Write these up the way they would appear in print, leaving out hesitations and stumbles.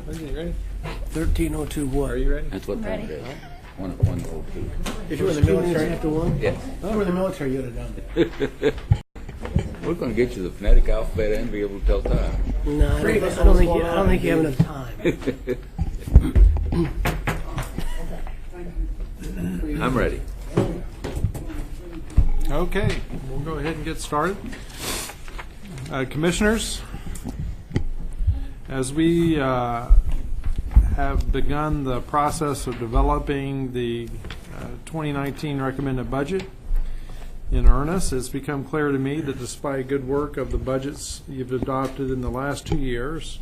Lindsay, you ready? 13:02 what? Are you ready? That's what time it Ready. is. 1:02. If you were in the military after one? Yes. If you were in the military, you'd have done it. We're going to get you the phonetic alphabet and be able to tell time. No, I don't think you have enough time. I'm ready. Okay, we'll go ahead and get started. Commissioners, as we have begun the process of developing the 2019 recommended budget in earnest, it's become clear to me that despite good work of the budgets you've adopted in the last 2 years,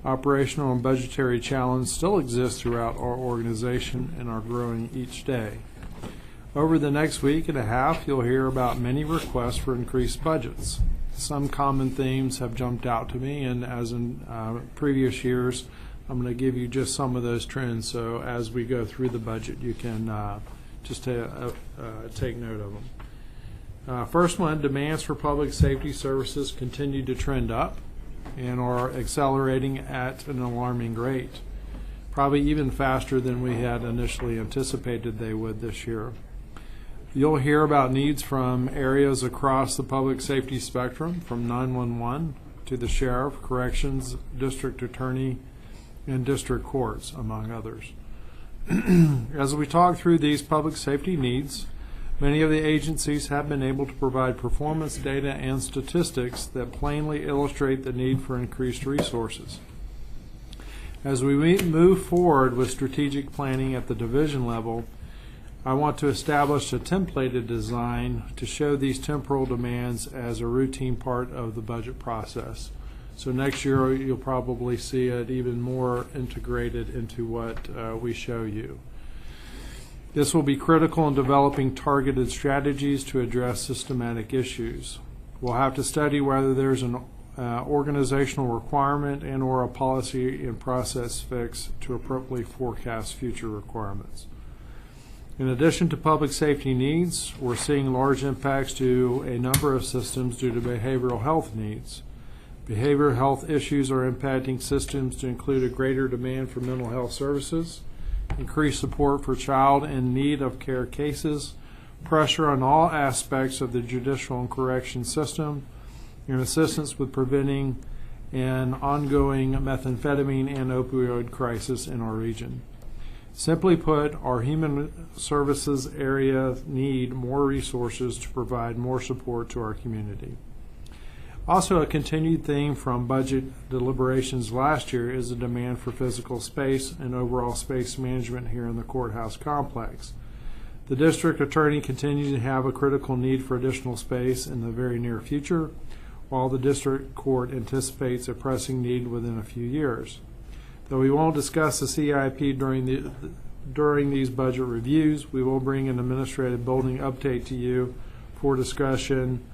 operational and budgetary challenges still exist throughout our organization and are growing each day. Over the next week and a half, you'll hear about many requests for increased budgets. Some common themes have jumped out to me, and as in previous years, I'm going to give you just some of those trends, so as we go through the budget, you can just take note of them. First one, demands for public safety services continue to trend up and are accelerating at an alarming rate, probably even faster than we had initially anticipated they would this year. You'll hear about needs from areas across the public safety spectrum, from 911 to the sheriff, corrections, district attorney, and district courts, among others. As we talk through these public safety needs, many of the agencies have been able to provide performance data and statistics that plainly illustrate the need for increased resources. As we move forward with strategic planning at the division level, I want to establish a templated design to show these temporal demands as a routine part of the budget process. So next year you'll probably see it even more integrated into what we show you. This will be critical in developing targeted strategies to address systematic issues. We'll have to study whether there's an organizational requirement and or a policy and process fix to appropriately forecast future requirements. In addition to public safety needs, we're seeing large impacts to a number of systems due to behavioral health needs. Behavioral health issues are impacting systems to include a greater demand for mental health services, increased support for child in need of care cases, pressure on all aspects of the judicial and correction system, and assistance with preventing an ongoing methamphetamine and opioid crisis in our region. Simply put, our human services area need more resources to provide more support to our community. Also, a continued theme from budget deliberations last year is the demand for physical space and overall space management here in the courthouse complex. The district attorney continues to have a critical need for additional space in the very near future, while the district court anticipates a pressing need within a few years. Though we won't discuss the CIP during these budget reviews, we will bring an administrative building update to you for discussion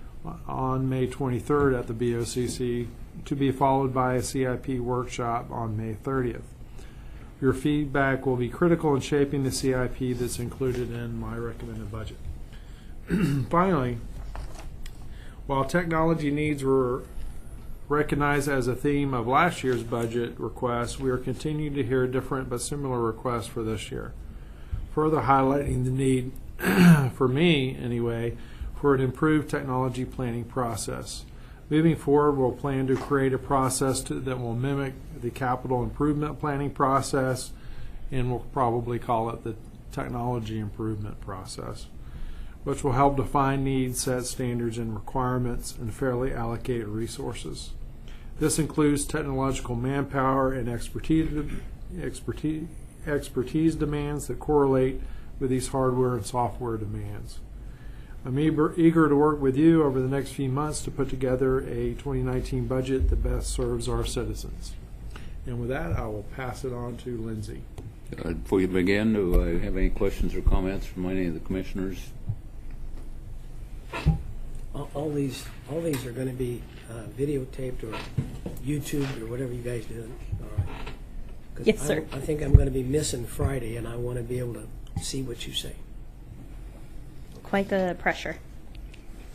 on May 23rd at the BOCC, to be followed by a CIP workshop on May 30th. Your feedback will be critical in shaping the CIP that's included in my recommended budget. Finally, while technology needs were recognized as a theme of last year's budget requests, we are continuing to hear different but similar requests for this year, further highlighting the need, for me anyway, for an improved technology planning process. Moving forward, we'll plan to create a process that will mimic the capital improvement planning process, and we'll probably call it the technology improvement process, which will help define needs, set standards and requirements, and fairly allocate resources. This includes technological manpower and expertise demands that correlate with these hardware and software demands. I'm eager to work with you over the next few months to put together a 2019 budget that best serves our citizens. And with that, I will pass it on to Lindsay. Before you begin, do I have any questions or comments from any of the commissioners? All these are going to be videotaped or YouTube or whatever you guys do. All right. 'Cause Yes, sir. I think I'm going to be missing Friday, and I want to be able to see what you say. Quite the pressure.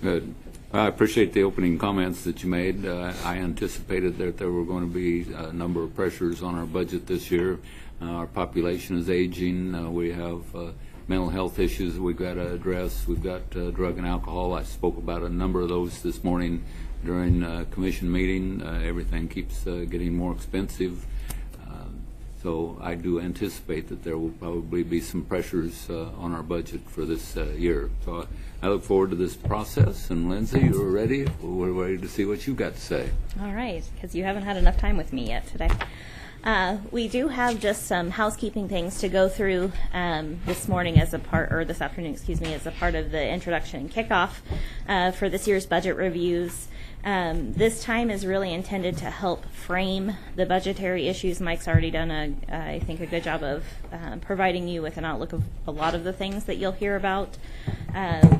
Good. I appreciate the opening comments that you made. I anticipated that there were going to be a number of pressures on our budget this year. Our population is aging. We have mental health issues we've got to address. We've got drug and alcohol. I spoke about a number of those this morning during commission meeting. Everything keeps getting more expensive. So I do anticipate that there will probably be some pressures on our budget for this year. So I look forward to this process. And Lindsay, you're ready? We're ready to see what you've got to say. All right, because you haven't had enough time with me yet today. We do have just some housekeeping things to go through this morning as a part, or this afternoon, excuse me, as a part of the introduction and kickoff for this year's budget reviews. This time is really intended to help frame the budgetary issues. Mike's already done, I think, a good job of providing you with an outlook of a lot of the things that you'll hear about.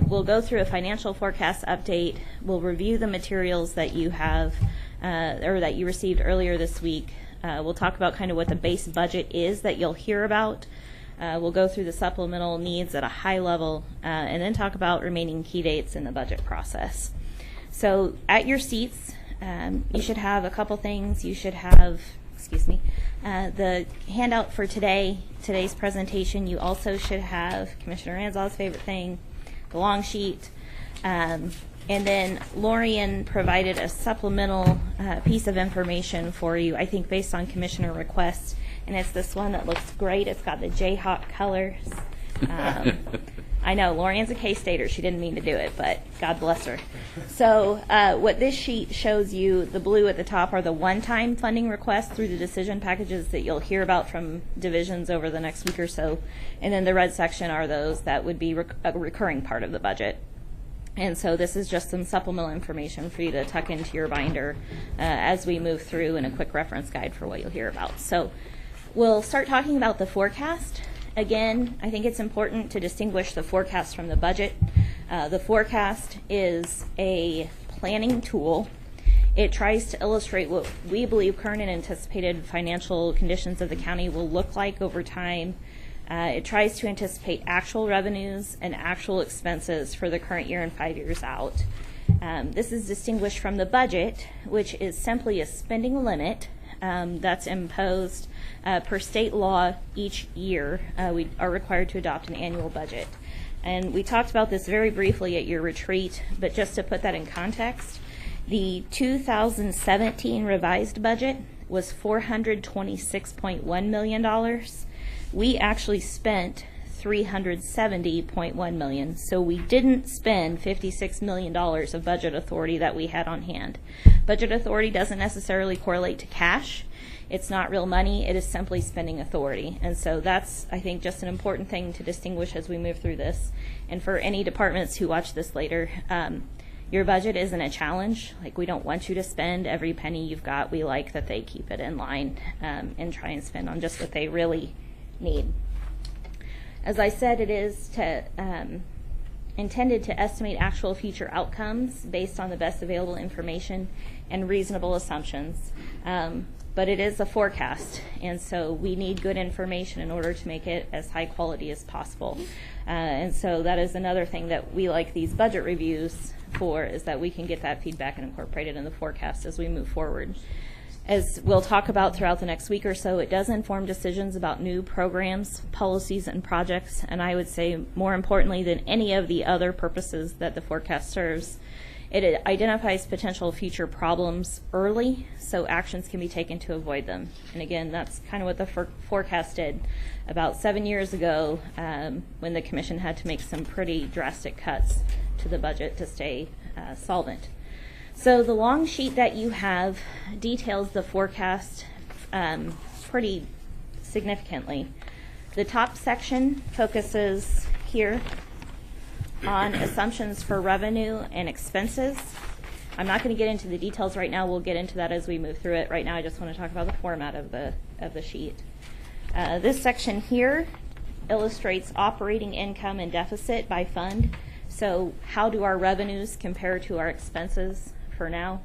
We'll go through a financial forecast update. We'll review the materials that you have or that you received earlier this week. We'll talk about kind of what the base budget is that you'll hear about. We'll go through the supplemental needs at a high level and then talk about remaining key dates in the budget process. So at your seats, you should have a couple things. You should have, the handout for today's presentation. You also should have Commissioner Ranzau's favorite thing, the long sheet. And then Lorian provided a supplemental piece of information for you, I think based on commissioner requests. And it's this one that looks great. It's got the Jayhawk colors. I know, Lorian's a K-Stater. She didn't mean to do it, but God bless her. So what this sheet shows you, the blue at the top are the one-time funding requests through the decision packages that you'll hear about from divisions over the next week or so. And then the red section are those that would be a recurring part of the budget. And so this is just some supplemental information for you to tuck into your binder as we move through, and a quick reference guide for what you'll hear about. So we'll start talking about the forecast. Again, I think it's important to distinguish the forecast from the budget. The forecast is a planning tool. It tries to illustrate what we believe current and anticipated financial conditions of the county will look like over time. It tries to anticipate actual revenues and actual expenses for the current year and 5 years out. This is distinguished from the budget, which is simply a spending limit that's imposed per state law each year. We are required to adopt an annual budget. And we talked about this very briefly at your retreat, but just to put that in context, the 2017 revised budget was $426.1 million. We actually spent $370.1 million. So we didn't spend $56 million of budget authority that we had on hand. Budget authority doesn't necessarily correlate to cash. It's not real money. It is simply spending authority. And so that's, I think, just an important thing to distinguish as we move through this. And for any departments who watch this later, your budget isn't a challenge. Like, we don't want you to spend every penny you've got. We like that they keep it in line and try and spend on just what they really need. As I said, it is intended to estimate actual future outcomes based on the best available information and reasonable assumptions. But it is a forecast, and so we need good information in order to make it as high quality as possible. And so that is another thing that we like these budget reviews for, is that we can get that feedback and incorporate it in the forecast as we move forward. As we'll talk about throughout the next week or so, it does inform decisions about new programs, policies, and projects, and I would say more importantly than any of the other purposes that the forecast serves, it identifies potential future problems early so actions can be taken to avoid them. And again, that's kind of what the forecast did about 7 years ago when the commission had to make some pretty drastic cuts to the budget to stay solvent. So the long sheet that you have details the forecast pretty significantly. The top section focuses here on assumptions for revenue and expenses. I'm not going to get into the details right now. We'll get into that as we move through it. Right now, I just want to talk about the format of the sheet. This section here illustrates operating income and deficit by fund. So how do our revenues compare to our expenses for now?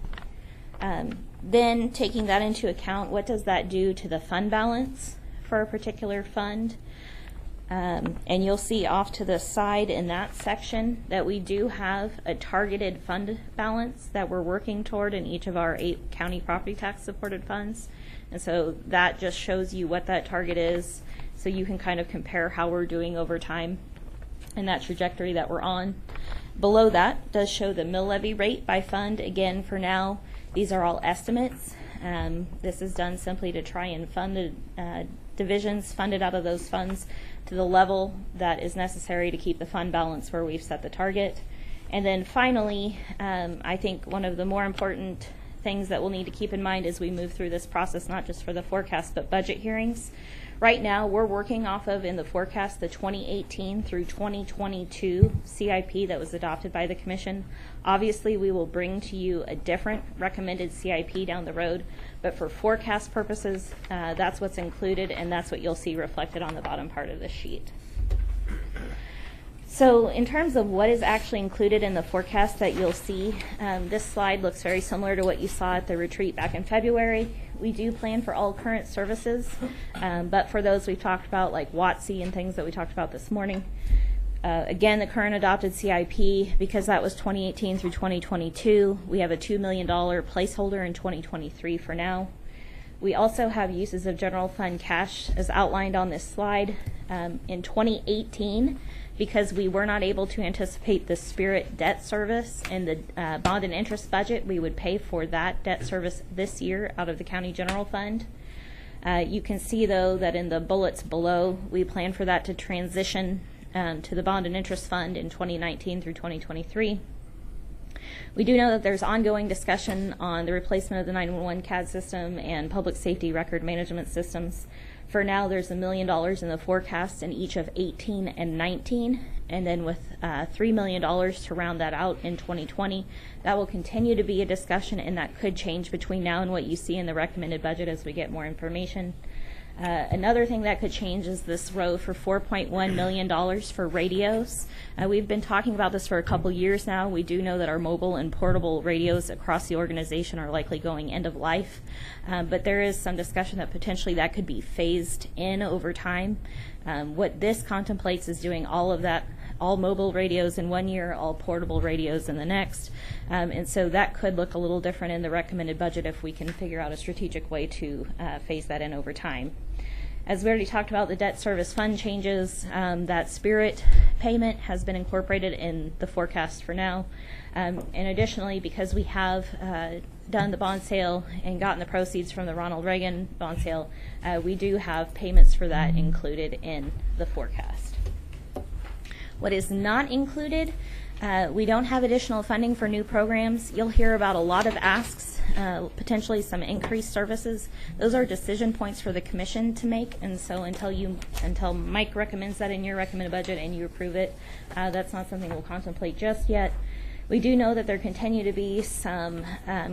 Then taking that into account, what does that do to the fund balance for a particular fund? And you'll see off to the side in that section that we do have a targeted fund balance that we're working toward in each of our 8 county property tax supported funds. And so that just shows you what that target is, so you can kind of compare how we're doing over time and that trajectory that we're on. Below that does show the mill levy rate by fund. Again, for now, these are all estimates. This is done simply to try and fund the divisions funded out of those funds to the level that is necessary to keep the fund balance where we've set the target. And then finally, I think one of the more important things that we'll need to keep in mind as we move through this process, not just for the forecast, but budget hearings. Right now, we're working off of, in the forecast, the 2018 through 2022 CIP that was adopted by the Commission. Obviously, we will bring to you a different recommended CIP down the road, but for forecast purposes, that's what's included, and that's what you'll see reflected on the bottom part of the sheet. So in terms of what is actually included in the forecast that you'll see, this slide looks very similar to what you saw at the retreat back in February. We do plan for all current services, but for those we've talked about, like WOTC and things that we talked about this morning, again, the current adopted CIP, because that was 2018 through 2022, we have a $2 million placeholder in 2023 for now. We also have uses of general fund cash as outlined on this slide. In 2018, because we were not able to anticipate the Spirit debt service in the bond and interest budget, we would pay for that debt service this year out of the county general fund. You can see, though, that in the bullets below, we plan for that to transition to the bond and interest fund in 2019 through 2023. We do know that there's ongoing discussion on the replacement of the 911 CAD system and public safety record management systems. For now, there's $1 million in the forecast in each of 18 and 19, and then with $3 million to round that out in 2020. That will continue to be a discussion, and that could change between now and what you see in the recommended budget as we get more information. Another thing that could change is this row for $4.1 million for radios. We've been talking about this for a couple years now. We do know that our mobile and portable radios across the organization are likely going end of life, but there is some discussion that potentially that could be phased in over time. What this contemplates is doing all of that, all mobile radios in 1 year, all portable radios in the next, and so that could look a little different in the recommended budget if we can figure out a strategic way to phase that in over time. As we already talked about, the debt service fund changes, that Spirit payment has been incorporated in the forecast for now. And additionally, because we have done the bond sale and gotten the proceeds from the Ronald Reagan bond sale, we do have payments for that included in the forecast. What is not included, we don't have additional funding for new programs. You'll hear about a lot of asks, potentially some increased services. Those are decision points for the Commission to make, and so until Mike recommends that in your recommended budget and you approve it, that's not something we'll contemplate just yet. We do know that there continue to be some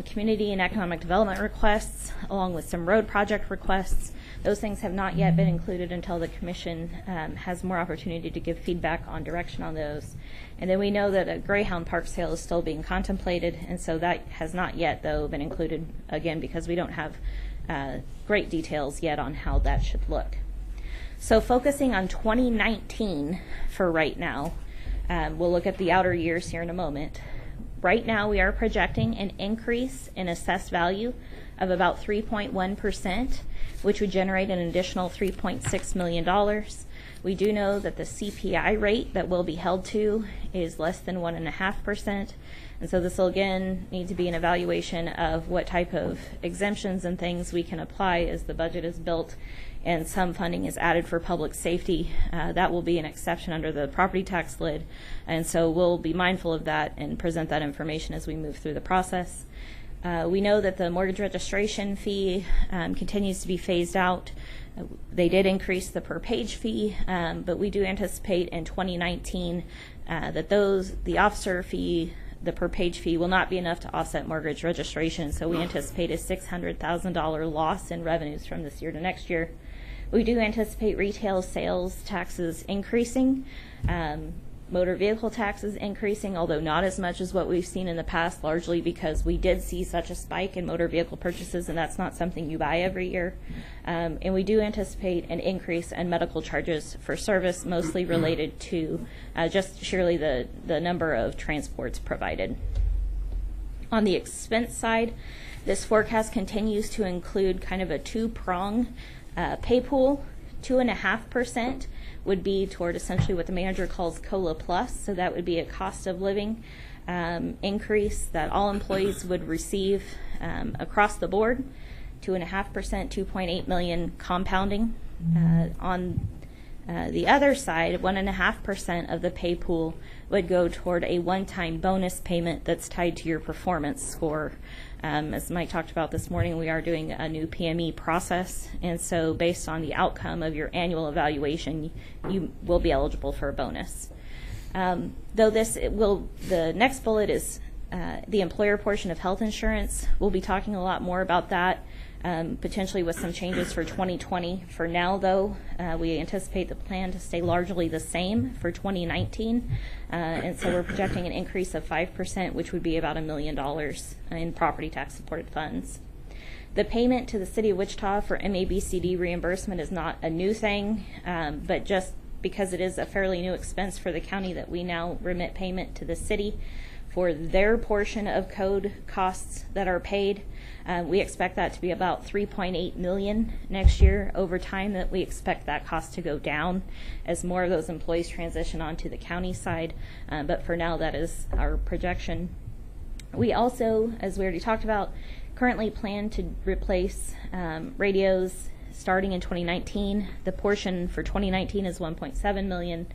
community and economic development requests, along with some road project requests. Those things have not yet been included until the Commission has more opportunity to give feedback on direction on those. And then we know that a Greyhound Park sale is still being contemplated, and so that has not yet, though, been included, again, because we don't have great details yet on how that should look. So focusing on 2019 for right now, we'll look at the outer years here in a moment. Right now, we are projecting an increase in assessed value of about 3.1%, which would generate an additional $3.6 million. We do know that the CPI rate that we'll be held to is less than 1.5%, and so this will again need to be an evaluation of what type of exemptions and things we can apply as the budget is built and some funding is added for public safety. That will be an exception under the property tax lid, and so we'll be mindful of that and present that information as we move through the process. We know that the mortgage registration fee continues to be phased out. They did increase the per page fee, but we do anticipate in 2019 that the officer fee, the per page fee, will not be enough to offset mortgage registration, so we anticipate a $600,000 loss in revenues from this year to next year. We do anticipate retail sales taxes increasing. motor vehicle taxes increasing, although not as much as what we've seen in the past, largely because we did see such a spike in motor vehicle purchases, and that's not something you buy every year. And we do anticipate an increase in medical charges for service, mostly related to just surely the number of transports provided. On the expense side, this forecast continues to include kind of a two-prong pay pool. 2.5% would be toward essentially what the manager calls COLA plus, so that would be a cost of living increase that all employees would receive across the board. 2.5%, 2.8 million compounding. On the other side, 1.5% of the pay pool would go toward a one-time bonus payment that's tied to your performance score. As Mike talked about this morning, we are doing a new PME process, and so based on the outcome of your annual evaluation, you will be eligible for a bonus. The next bullet is the employer portion of health insurance. We'll be talking a lot more about that, potentially with some changes for 2020. For now, though, we anticipate the plan to stay largely the same for 2019, and so we're projecting an increase of 5%, which would be about $1 million in property tax supported funds. The payment to the City of Wichita for MABCD reimbursement is not a new thing, but just because it is a fairly new expense for the county that we now remit payment to the city for their portion of code costs that are paid. We expect that to be about $3.8 million next year. Over time, that we expect that cost to go down as more of those employees transition onto the county side. But for now, that is our projection. We also, as we already talked about, currently plan to replace radios starting in 2019. The portion for 2019 is $1.7 million.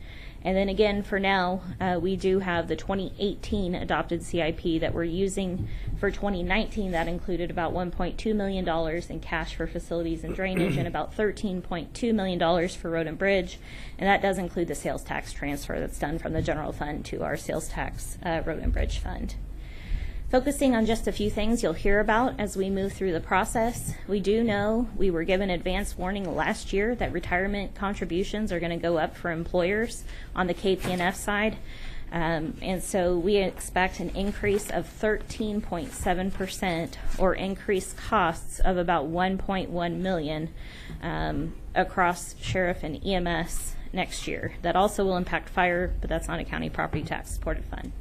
And then again, for now, we do have the 2018 adopted CIP that we're using for 2019. That included about $1.2 million in cash for facilities and drainage and about $13.2 million for road and bridge. And that does include the sales tax transfer that's done from the general fund to our sales tax road and bridge fund. Focusing on just a few things you'll hear about as we move through the process. We do know we were given advance warning last year that retirement contributions are going to go up for employers on the KP&F side. And so we expect an increase of 13.7% or increased costs of about $1.1 million across sheriff and EMS next year. That also will impact fire, but that's not a county property tax supported fund.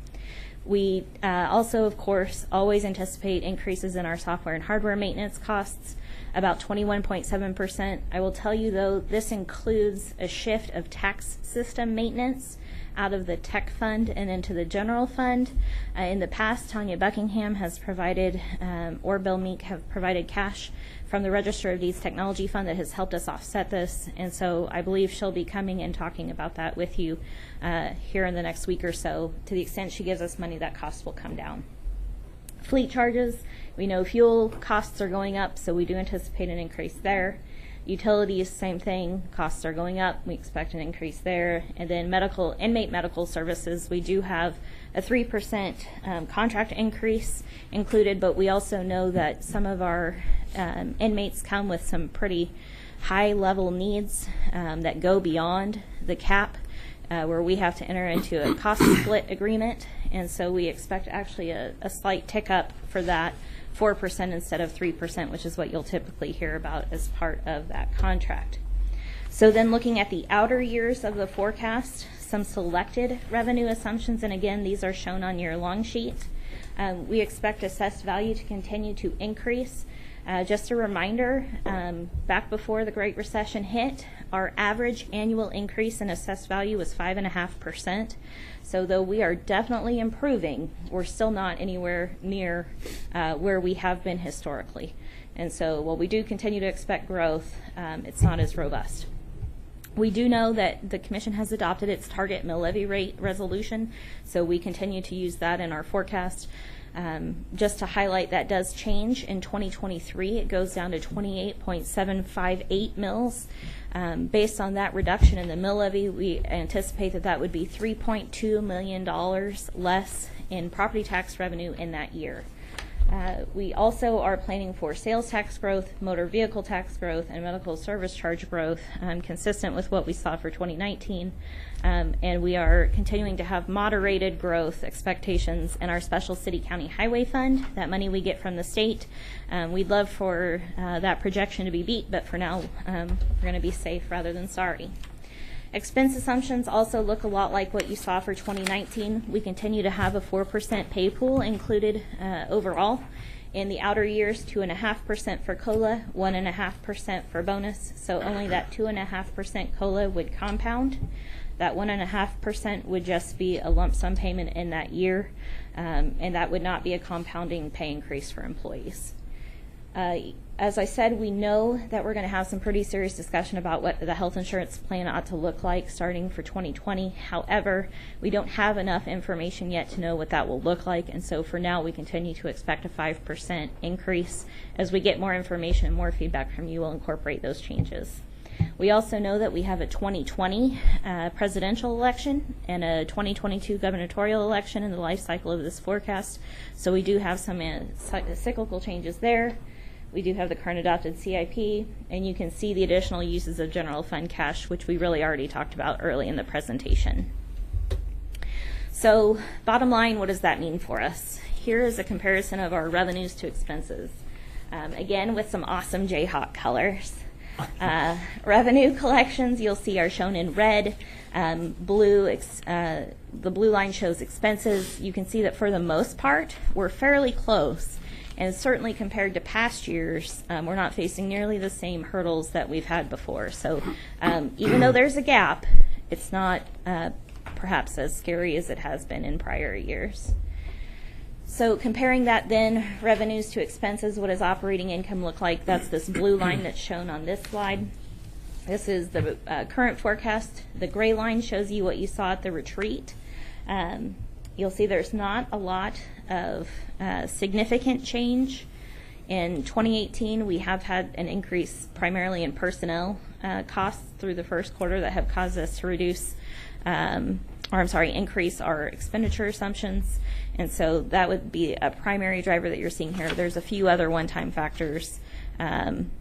We also, of course, always anticipate increases in our software and hardware maintenance costs, about 21.7%. I will tell you, though, this includes a shift of tax system maintenance out of the tech fund and into the general fund. In the past, Tanya Buckingham has provided, or Bill Meek have provided cash from the Register of Deeds Technology Fund that has helped us offset this, and so I believe she'll be coming and talking about that with you here in the next week or so. To the extent she gives us money, that cost will come down. Fleet charges, we know fuel costs are going up, so we do anticipate an increase there. Utilities, same thing, costs are going up, we expect an increase there. And then inmate medical services, we do have a 3% contract increase included, but we also know that some of our inmates come with some pretty high level needs that go beyond the cap, where we have to enter into a cost split agreement, and so we expect actually a slight tick up for that, 4% instead of 3%, which is what you'll typically hear about as part of that contract. So then looking at the outer years of the forecast, some selected revenue assumptions, and again, these are shown on your long sheet. We expect assessed value to continue to increase. Just a reminder, back before the Great Recession hit, our average annual increase in assessed value was 5.5%. So though we are definitely improving, we're still not anywhere near where we have been historically. And so while we do continue to expect growth, it's not as robust. We do know that the Commission has adopted its target mill levy rate resolution, so we continue to use that in our forecast. Just to highlight, that does change in 2023. It goes down to 28.758 mills. Based on that reduction in the mill levy, we anticipate that that would be $3.2 million less in property tax revenue in that year. We also are planning for sales tax growth, motor vehicle tax growth, and medical service charge growth, consistent with what we saw for 2019. And we are continuing to have moderated growth expectations in our special city county highway fund, that money we get from the state. We'd love for that projection to be beat, but for now, we're going to be safe rather than sorry. Expense assumptions also look a lot like what you saw for 2019. We continue to have a 4% pay pool included overall. In the outer years, 2.5% for COLA, 1.5% for bonus. So only that 2.5% COLA would compound. That 1.5% would just be a lump sum payment in that year, and that would not be a compounding pay increase for employees. As I said, we know that we're going to have some pretty serious discussion about what the health insurance plan ought to look like starting for 2020. However, we don't have enough information yet to know what that will look like, and so for now we continue to expect a 5% increase. As we get more information and more feedback from you, we'll incorporate those changes. We also know that we have a 2020 presidential election and a 2022 gubernatorial election in the life cycle of this forecast, so we do have some cyclical changes there. We do have the current adopted CIP, and you can see the additional uses of general fund cash, which we really already talked about early in the presentation. So bottom line, what does that mean for us? Here is a comparison of our revenues to expenses. Again, with some awesome Jayhawk colors. Revenue collections, you'll see, are shown in red. The blue line shows expenses. You can see that for the most part, we're fairly close. And certainly compared to past years, we're not facing nearly the same hurdles that we've had before. So even though there's a gap, it's not perhaps as scary as it has been in prior years. So comparing that then, revenues to expenses, what does operating income look like? That's this blue line that's shown on this slide. This is the current forecast. The gray line shows you what you saw at the retreat. You'll see there's not a lot of significant change. In 2018, we have had an increase primarily in personnel costs through the first quarter that have caused us to increase our expenditure assumptions. And so that would be a primary driver that you're seeing here. There's a few other one-time factors,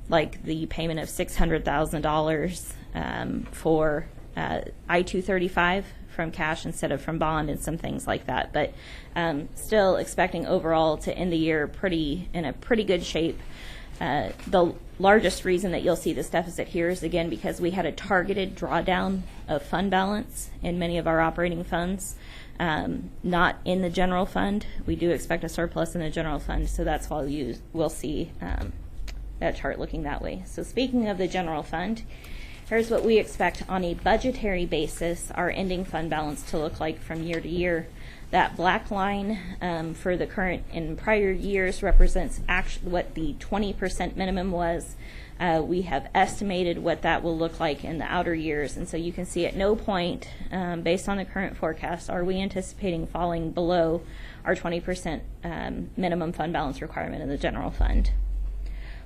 like the payment of $600,000 for I-235 from cash instead of from bond and some things like that. But still expecting overall to end the year in a pretty good shape. The largest reason that you'll see this deficit here is, again, because we had a targeted drawdown of fund balance in many of our operating funds, not in the general fund. We do expect a surplus in the general fund, so that's why we'll see that chart looking that way. So speaking of the general fund, here's what we expect on a budgetary basis our ending fund balance to look like from year to year. That black line for the current and prior years represents actually what the 20% minimum was. We have estimated what that will look like in the outer years, and so you can see at no point, based on the current forecast, are we anticipating falling below our 20% minimum fund balance requirement in the general fund.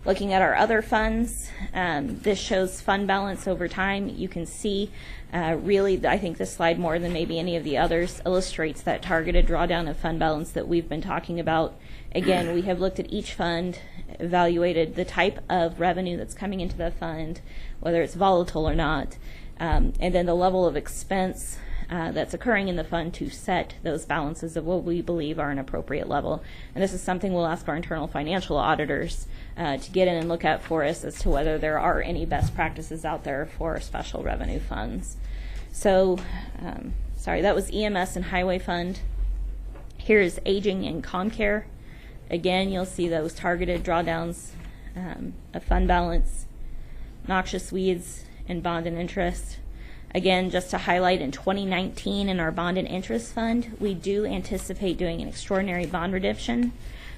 Looking at our other funds, this shows fund balance over time. You can see really, I think this slide more than maybe any of the others illustrates that targeted drawdown of fund balance that we've been talking about. Again, we have looked at each fund, evaluated the type of revenue that's coming into the fund, whether it's volatile or not, and then the level of expense that's occurring in the fund to set those balances of what we believe are an appropriate level. And this is something we'll ask our internal financial auditors to get in and look at for us as to whether there are any best practices out there for special revenue funds. So, sorry, that was EMS and Highway Fund. Here's Aging and ComCare. Again, you'll see those targeted drawdowns of fund balance, noxious weeds, and bond and interest. Again, just to highlight, in 2019 in our bond and interest fund, we do anticipate doing an extraordinary bond redemption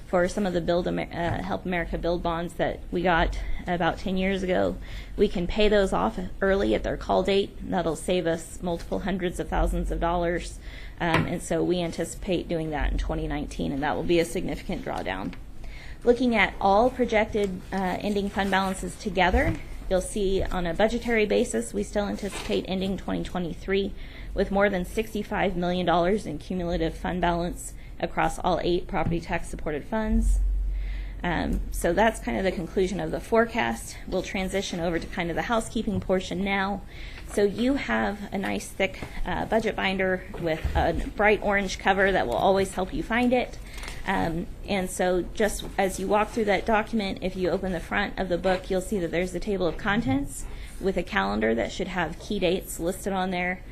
for some of the Help America Build bonds that we got about 10 years ago. We can pay those off early at their call date. That'll save us multiple hundreds of thousands of dollars. And so we anticipate doing that in 2019, and that will be a significant drawdown. Looking at all projected ending fund balances together, you'll see on a budgetary basis, we still anticipate ending 2023 with more than $65 million in cumulative fund balance across all 8 property tax supported funds. So that's kind of the conclusion of the forecast. We'll transition over to kind of the housekeeping portion now. So you have a nice thick budget binder with a bright orange cover that will always help you find it. And so just as you walk through that document, if you open the front of the book, you'll see that there's a table of contents with a calendar that should have key dates listed on there.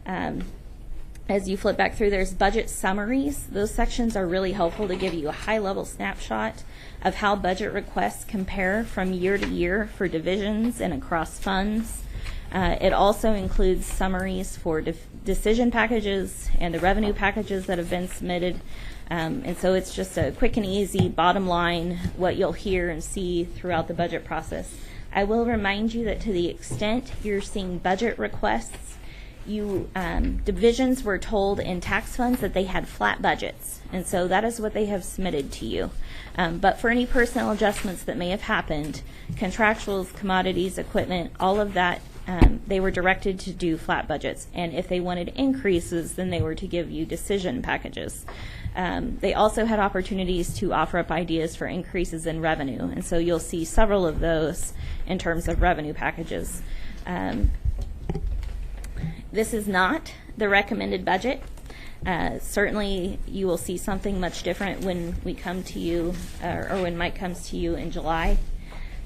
As you flip back through, there's budget summaries. Those sections are really helpful to give you a high-level snapshot of how budget requests compare from year to year for divisions and across funds. It also includes summaries for decision packages and the revenue packages that have been submitted. And so it's just a quick and easy bottom line, what you'll hear and see throughout the budget process. I will remind you that to the extent you're seeing budget requests, divisions were told in tax funds that they had flat budgets, and so that is what they have submitted to you. But for any personnel adjustments that may have happened, contractuals, commodities, equipment, all of that, they were directed to do flat budgets. And if they wanted increases, then they were to give you decision packages. They also had opportunities to offer up ideas for increases in revenue, and so you'll see several of those in terms of revenue packages. This is not the recommended budget. Certainly you will see something much different when we come to you, or when Mike comes to you in July.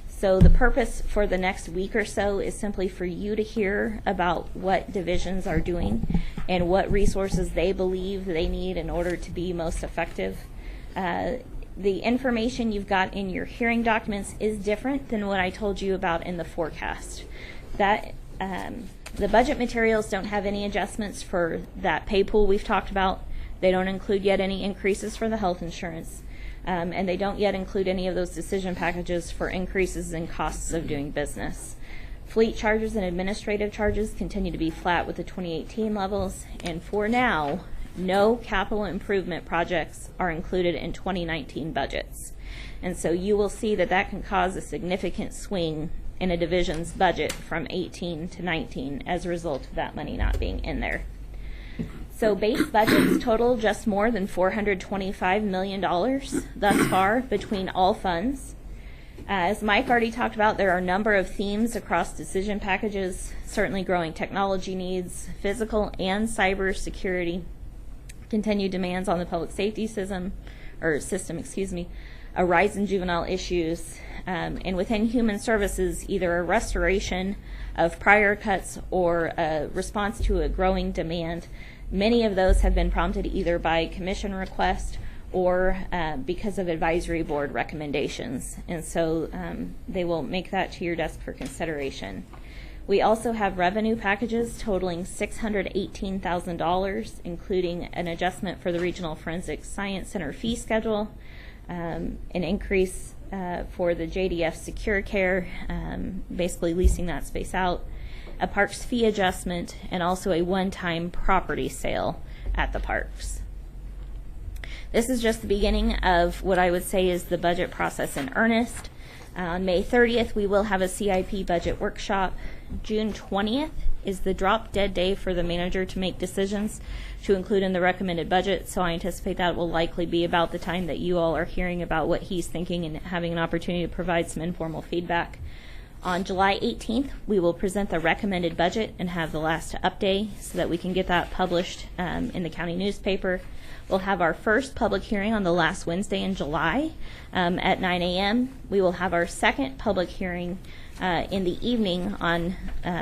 So the purpose for the next week or so is simply for you to hear about what divisions are doing and what resources they believe they need in order to be most effective. The information you've got in your hearing documents is different than what I told you about in the forecast. The budget materials don't have any adjustments for that pay pool we've talked about. They don't include yet any increases for the health insurance. And they don't yet include any of those decision packages for increases in costs of doing business. Fleet charges and administrative charges continue to be flat with the 2018 levels. And for now, no capital improvement projects are included in 2019 budgets. And so you will see that that can cause a significant swing in a division's budget from 18 to 19 as a result of that money not being in there. So base budgets total just more than $425 million thus far between all funds. As Mike already talked about, there are a number of themes across decision packages, certainly growing technology needs, physical and cyber security, continued demands on the public safety system, a rise in juvenile issues, and within human services, either a restoration of prior cuts or a response to a growing demand. Many of those have been prompted either by commission request or because of advisory board recommendations. And so they will make that to your desk for consideration. We also have revenue packages totaling $618,000, including an adjustment for the Regional Forensic Science Center fee schedule, an increase for the JDF Secure Care, basically leasing that space out, a parks fee adjustment, and also a one-time property sale at the parks. This is just the beginning of what I would say is the budget process in earnest. On May 30th, we will have a CIP budget workshop. June 20th is the drop-dead day for the manager to make decisions to include in the recommended budget, so I anticipate that will likely be about the time that you all are hearing about what he's thinking and having an opportunity to provide some informal feedback. On July 18th, we will present the recommended budget and have the last up day so that we can get that published in the county newspaper. We'll have our first public hearing on the last Wednesday in July at 9 a.m. We will have our second public hearing in the evening on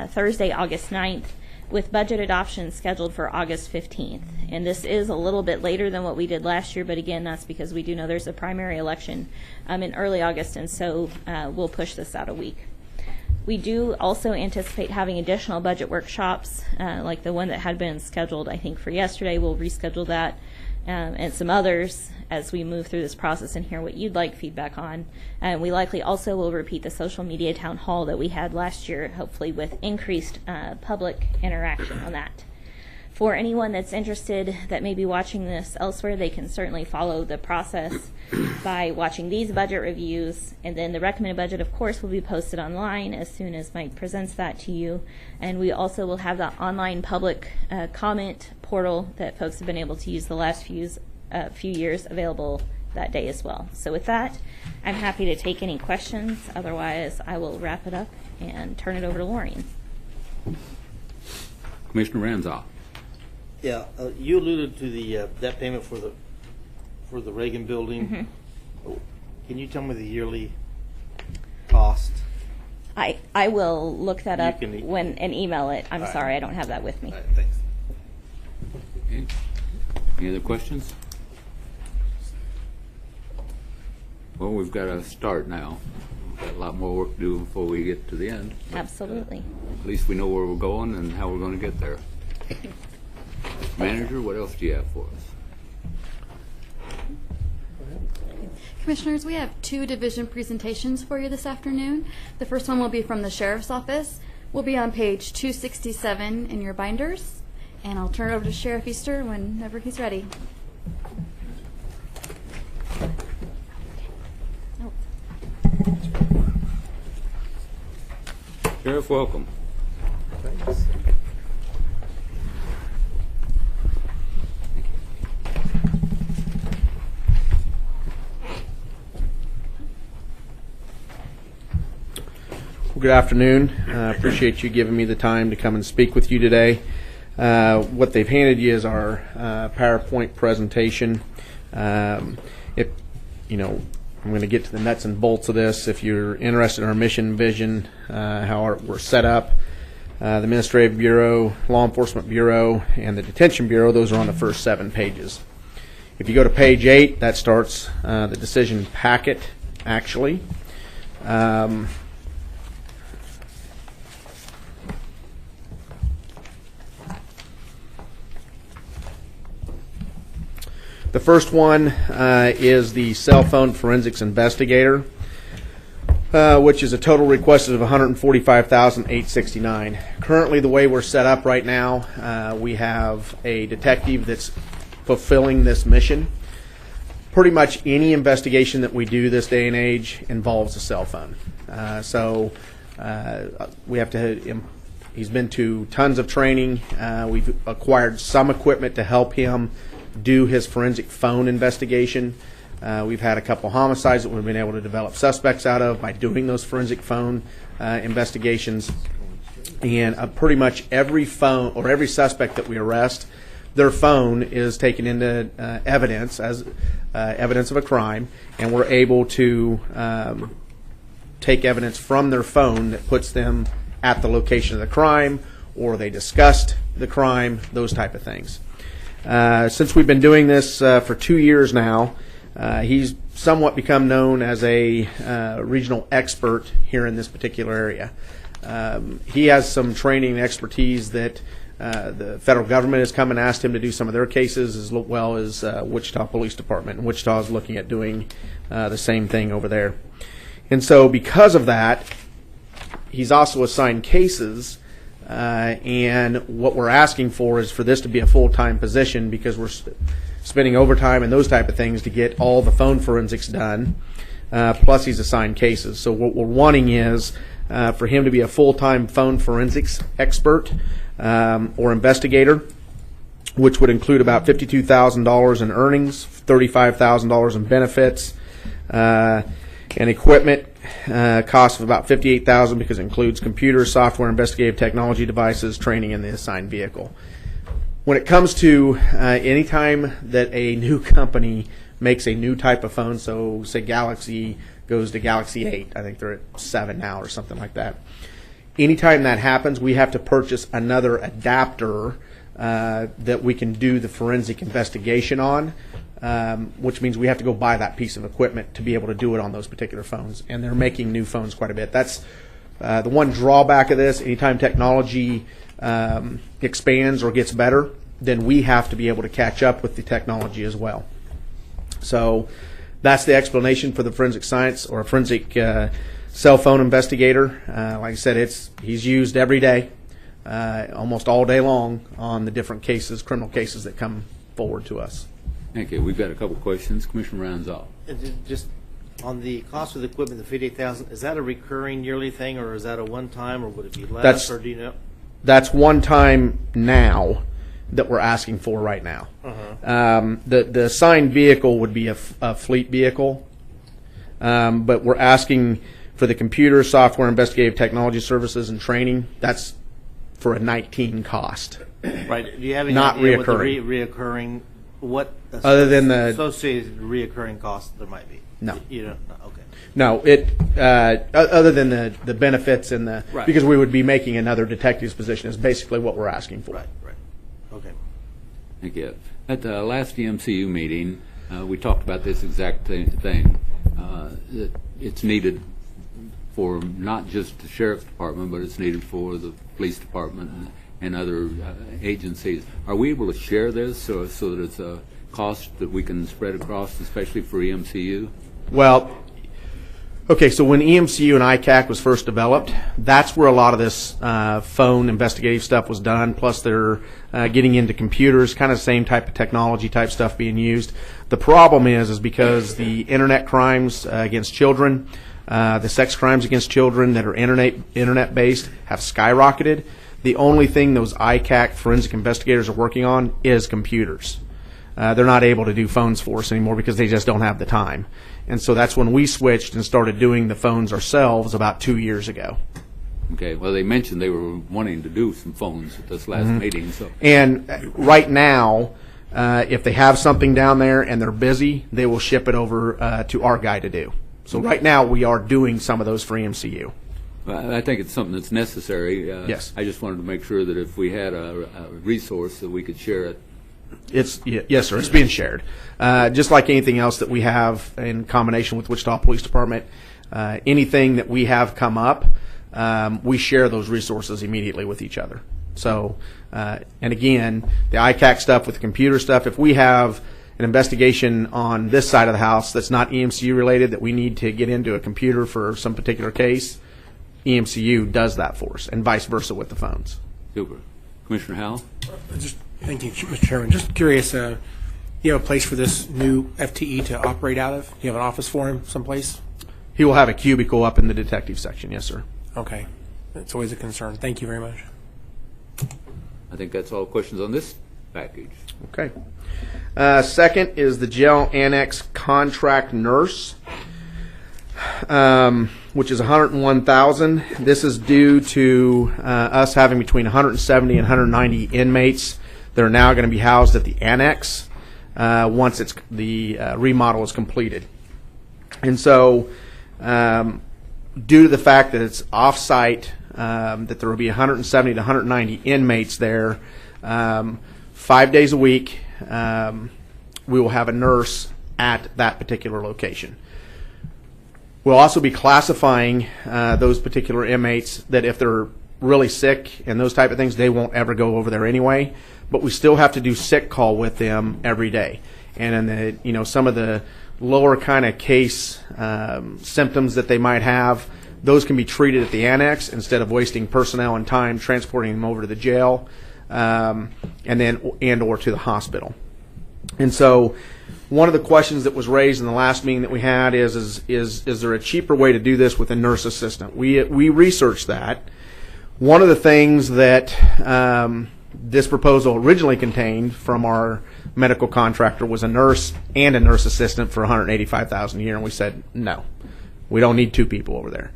Thursday, August 9th, with budget adoption scheduled for August 15th. And this is a little bit later than what we did last year, but again, that's because we do know there's a primary election in early August, and so we'll push this out a week. We do also anticipate having additional budget workshops, like the one that had been scheduled, I think, for yesterday. We'll reschedule that, and some others as we move through this process and hear what you'd like feedback on. And we likely also will repeat the social media town hall that we had last year, hopefully with increased public interaction on that. For anyone that's interested that may be watching this elsewhere, they can certainly follow the process by watching these budget reviews, and then the recommended budget, of course, will be posted online as soon as Mike presents that to you. And we also will have the online public comment portal that folks have been able to use the last few years available that day as well. So with that, I'm happy to take any questions. Otherwise, I will wrap it up and turn it over to Maureen. Commissioner Ranzoff. Yeah, you alluded to the that payment for the Reagan building. Can you tell me the yearly cost? I will look that up can- and email it. I'm All right. sorry, I don't have that with me. All right, thanks. Okay. Any other questions? Well, we've got to start now. We've got a lot more work to do before we get to the end. But, Absolutely. at least we know where we're going and how we're going to get there. Manager, what else do you have for us? Commissioners, we have 2 division presentations for you this afternoon. The first one will be from the Sheriff's Office. We'll be on page 267 in your binders. And I'll turn it over to Sheriff Easter whenever he's ready. Sheriff, welcome. Well, good afternoon. Appreciate you giving me the time to come and speak with you today. What they've handed you is our PowerPoint presentation. I'm going to get to the nuts and bolts of this. If you're interested in our mission, vision, how we're set up, the Administrative Bureau, Law Enforcement Bureau, and the Detention Bureau, those are on the first 7 pages. If you go to page 8, that starts the decision packet, actually. The first one is the cell phone forensics investigator, which is a total requested of $145,869. Currently, the way we're set up right now, we have a detective that's fulfilling this mission. Pretty much any investigation that we do this day and age involves a cell phone. We have to. He's been to tons of training. We've acquired some equipment to help him do his forensic phone investigation. We've had a couple homicides that we've been able to develop suspects out of by doing those forensic phone investigations. And pretty much every phone or every suspect that we arrest, their phone is taken into evidence as evidence of a crime, and we're able to take evidence from their phone that puts them at the location of the crime, or they discussed the crime, those type of things. Since we've been doing this for 2 years now, he's somewhat become known as a regional expert here in this particular area. He has some training and expertise that the federal government has come and asked him to do some of their cases, as well as Wichita Police Department. And Wichita is looking at doing the same thing over there. And so because of that, he's also assigned cases. And what we're asking for is for this to be a full-time position, because we're spending overtime and those type of things to get all the phone forensics done, plus he's assigned cases. So what we're wanting is for him to be a full-time phone forensics expert or investigator, which would include about $52,000 in earnings, $35,000 in benefits, and equipment. Cost of about $58,000 because it includes computers, software, investigative technology devices, training in the assigned vehicle. When it comes to any time that a new company makes a new type of phone, so say Galaxy goes to Galaxy 8, I think they're at 7 now or something like that. Anytime that happens, we have to purchase another adapter that we can do the forensic investigation on. Which means we have to go buy that piece of equipment to be able to do it on those particular phones. And they're making new phones quite a bit. That's the one drawback of this. Anytime technology expands or gets better, then we have to be able to catch up with the technology as well. So that's the explanation for the forensic science or forensic cell phone investigator. Like I said, he's used every day, almost all day long, on the different cases, criminal cases that come forward to us. Thank you. We've got a couple questions. Commissioner Ranzoff. Just on the cost of the equipment, the $58,000, is that a recurring yearly thing, or is that a one-time, or would it be less, or do you know? That's one time now. that we're asking for right now. The assigned vehicle would be a fleet vehicle, but we're asking for the computer, software, investigative technology services, and training. That's for a 19 cost. Right. Do you have any Not idea what the reoccurring. reoccurring, what Other than the- associated reoccurring costs there might be? No. You don't. No, okay. No, other than the benefits and the Right. because we would be making another detective's position is basically what we're asking for. Right. Right. Okay. Thank you. At the last EMCU meeting, we talked about this exact thing. That it's needed for not just the sheriff's department, but it's needed for the police department and other agencies. Are we able to share this so that it's a cost that we can spread across, especially for EMCU? Well, okay, so when EMCU and ICAC was first developed, that's where a lot of this phone investigative stuff was done, plus they're getting into computers, kind of the same type of technology type stuff being used. The problem is because the internet crimes against children, the sex crimes against children that are internet-based have skyrocketed. The only thing those ICAC forensic investigators are working on is computers. They're not able to do phones for us anymore because they just don't have the time. And so that's when we switched and started doing the phones ourselves about 2 years ago. Okay, well, they mentioned they were wanting to do some phones at this last meeting, so. And right now, if they have something down there and they're busy, they will ship it over to our guy to do. So right now, we are doing some of those for EMCU. Well, I think it's something that's necessary. Yes. I just wanted to make sure that if we had a resource that we could share it. Yes, sir. It's being shared, just like anything else that we have in combination with Wichita Police Department. Anything that we have come up, we share those resources immediately with each other. So, and again, the ICAC stuff with the computer stuff. If we have an investigation on this side of the house that's not EMCU related, that we need to get into a computer for some particular case, EMCU does that for us, and vice versa with the phones. Super. Commissioner Howell? Thank you, Mr. Chairman. Just curious, you have a place for this new FTE to operate out of? Do you have an office for him someplace? He will have a cubicle up in the detective section, yes, sir. Okay. That's always a concern. Thank you very much. I think that's all questions on this package. Okay. Second is the jail annex contract nurse, which is $101,000. This is due to us having between 170 and 190 inmates that are now going to be housed at the annex once the remodel is completed. And so, due to the fact that it's off-site, that there will be 170 to 190 inmates there, 5 days a week, we will have a nurse at that particular location. We'll also be classifying those particular inmates that if they're really sick and those type of things, they won't ever go over there anyway. But we still have to do sick call with them every day. And in some of the lower kind of case symptoms that they might have, those can be treated at the annex instead of wasting personnel and time transporting them over to the jail and or to the hospital. And so one of the questions that was raised in the last meeting that we had is there a cheaper way to do this with a nurse assistant? We researched that. One of the things that this proposal originally contained from our medical contractor was a nurse and a nurse assistant for $185,000 a year, and we said no, we don't need two people over there.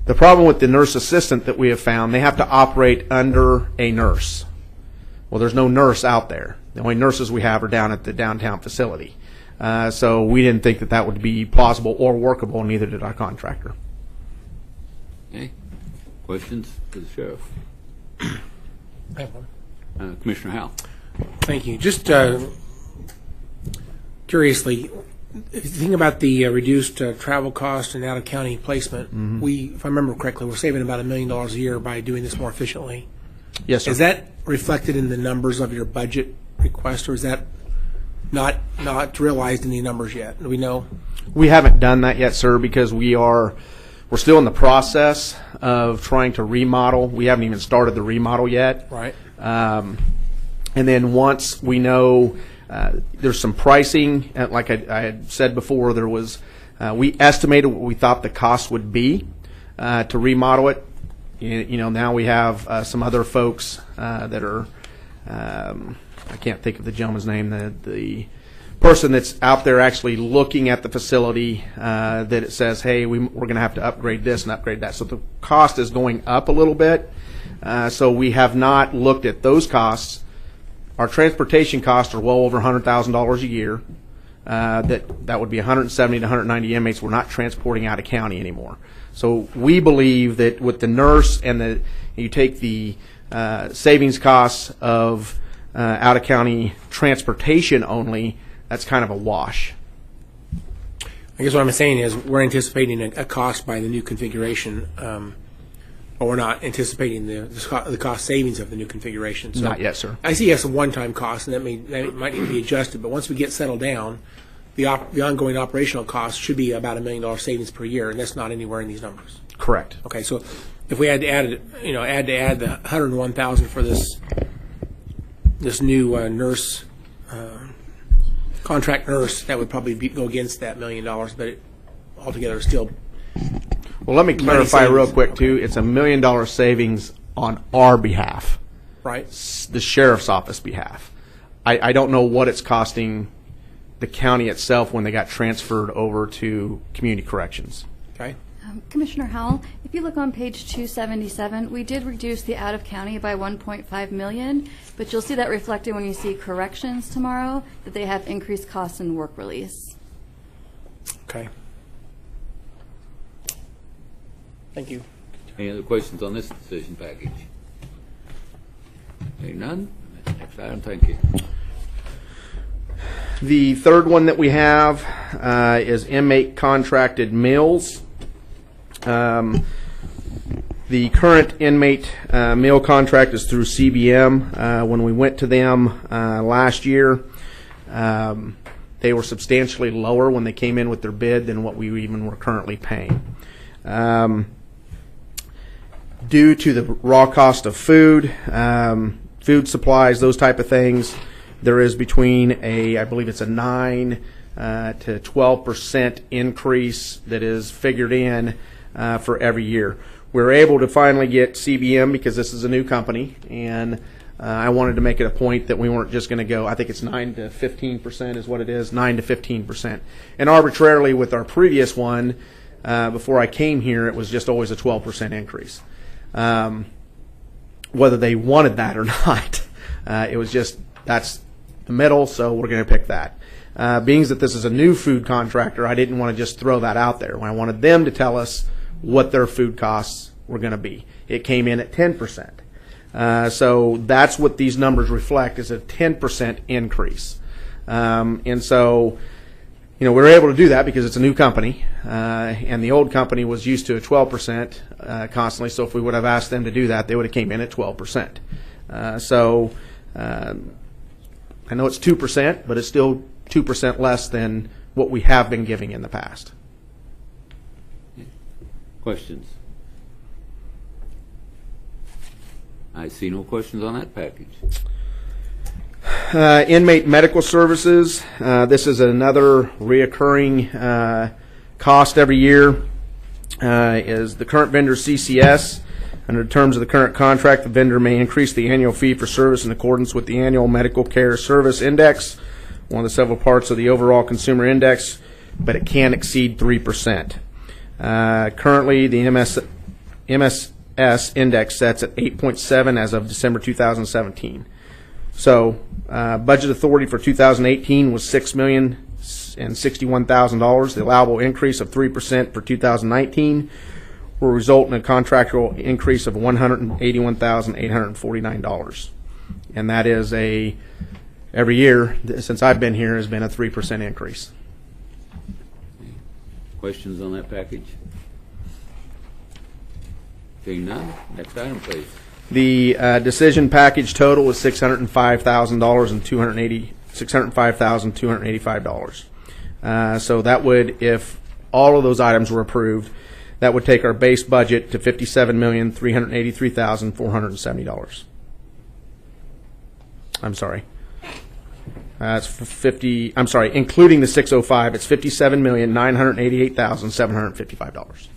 The problem with the nurse assistant that we have found, they have to operate under a nurse. Well, there's no nurse out there. The only nurses we have are down at the downtown facility. So we didn't think that would be plausible or workable, neither did our contractor. Okay. Questions for the sheriff? I have one. Commissioner Howell? Thank you. Just curiously, if you think about the reduced travel cost and out-of-county placement, if I remember correctly, we're saving about $1 million a year by doing this more efficiently. Yes, sir. Is that reflected in the numbers of your budget request, or is that not realized in the numbers yet? Do we know? We haven't done that yet, sir, because we're still in the process of trying to remodel. We haven't even started the remodel yet. Right. And then once we know there's some pricing, like I had said before, there was we estimated what we thought the cost would be to remodel it. Now we have some other folks that are I can't think of the gentleman's name, the person that's out there actually looking at the facility, that it says, hey, we're going to have to upgrade this and upgrade that. So the cost is going up a little bit. So we have not looked at those costs. Our transportation costs are well over $100,000 a year. That would be 170 to 190 inmates we're not transporting out of county anymore. So we believe that with the nurse and you take the savings costs of out of county transportation only, that's kind of a wash. I guess what I'm saying is we're anticipating a cost by the new configuration, but we're not anticipating the cost savings of the new configuration. So Not yet, sir. I see as a one-time cost, and that might need to be adjusted. But once we get settled down, the ongoing operational cost should be about $1 million savings per year, and that's not anywhere in these numbers. Correct. Okay, so if we had to add the $101,000 for this new nurse. Contract nurse, that would probably go against that $1 million, but altogether still. Well, let me clarify savings. real quick, too. It's $1 million savings on our behalf, Right. the sheriff's office behalf. I don't know what it's costing the county itself when they got transferred over to community corrections. Okay. Commissioner Howell, if you look on page 277, we did reduce the out-of-county by $1.5 million, but you'll see that reflected when you see corrections tomorrow, that they have increased costs in work release. Okay. Thank you. Any other questions on this decision package? Hearing none. Next item, thank you. The third one that we have is inmate contracted meals. The current inmate meal contract is through CBM. When we went to them last year, they were substantially lower when they came in with their bid than what we even were currently paying. Due to the raw cost of food, food supplies, those type of things, there is between I believe it's a 9 to 12% increase that is figured in for every year. We're able to finally get CBM because this is a new company, and I wanted to make it a point that we weren't just going to go, I think it's 9 to 15% is what it is, 9 to 15%. And arbitrarily with our previous one, before I came here, it was just always a 12% increase. Whether they wanted that or not, it was just, that's the middle, so we're going to pick that. Being that this is a new food contractor, I didn't want to just throw that out there. I wanted them to tell us what their food costs were going to be. It came in at 10%. So that's what these numbers reflect, is a 10% increase. And so, we were able to do that because it's a new company, and the old company was used to a 12% constantly. So if we would have asked them to do that, they would have came in at 12%. I know it's 2%, but it's still 2% less than what we have been giving in the past. Questions? I see no questions on that package. Inmate medical services. This is another reoccurring cost every year. Is the current vendor CCS. Under the terms of the current contract, the vendor may increase the annual fee for service in accordance with the annual medical care service index, one of the several parts of the overall consumer index, but it can't exceed 3%. Currently, the MSS index sets at 8.7 as of December 2017. So, budget authority for 2018 was $6,061,000. The allowable increase of 3% for 2019 will result in a contractual increase of $181,849. And that is every year since I've been here has been a 3% increase. Questions on that package? Seeing none, next item, please. The decision package total was $605,000 and $605,285. So that would, if all of those items were approved, that would take our base budget to $57,383,470. I'm sorry. It's 50. I'm sorry, including the 605, it's $57,988,755.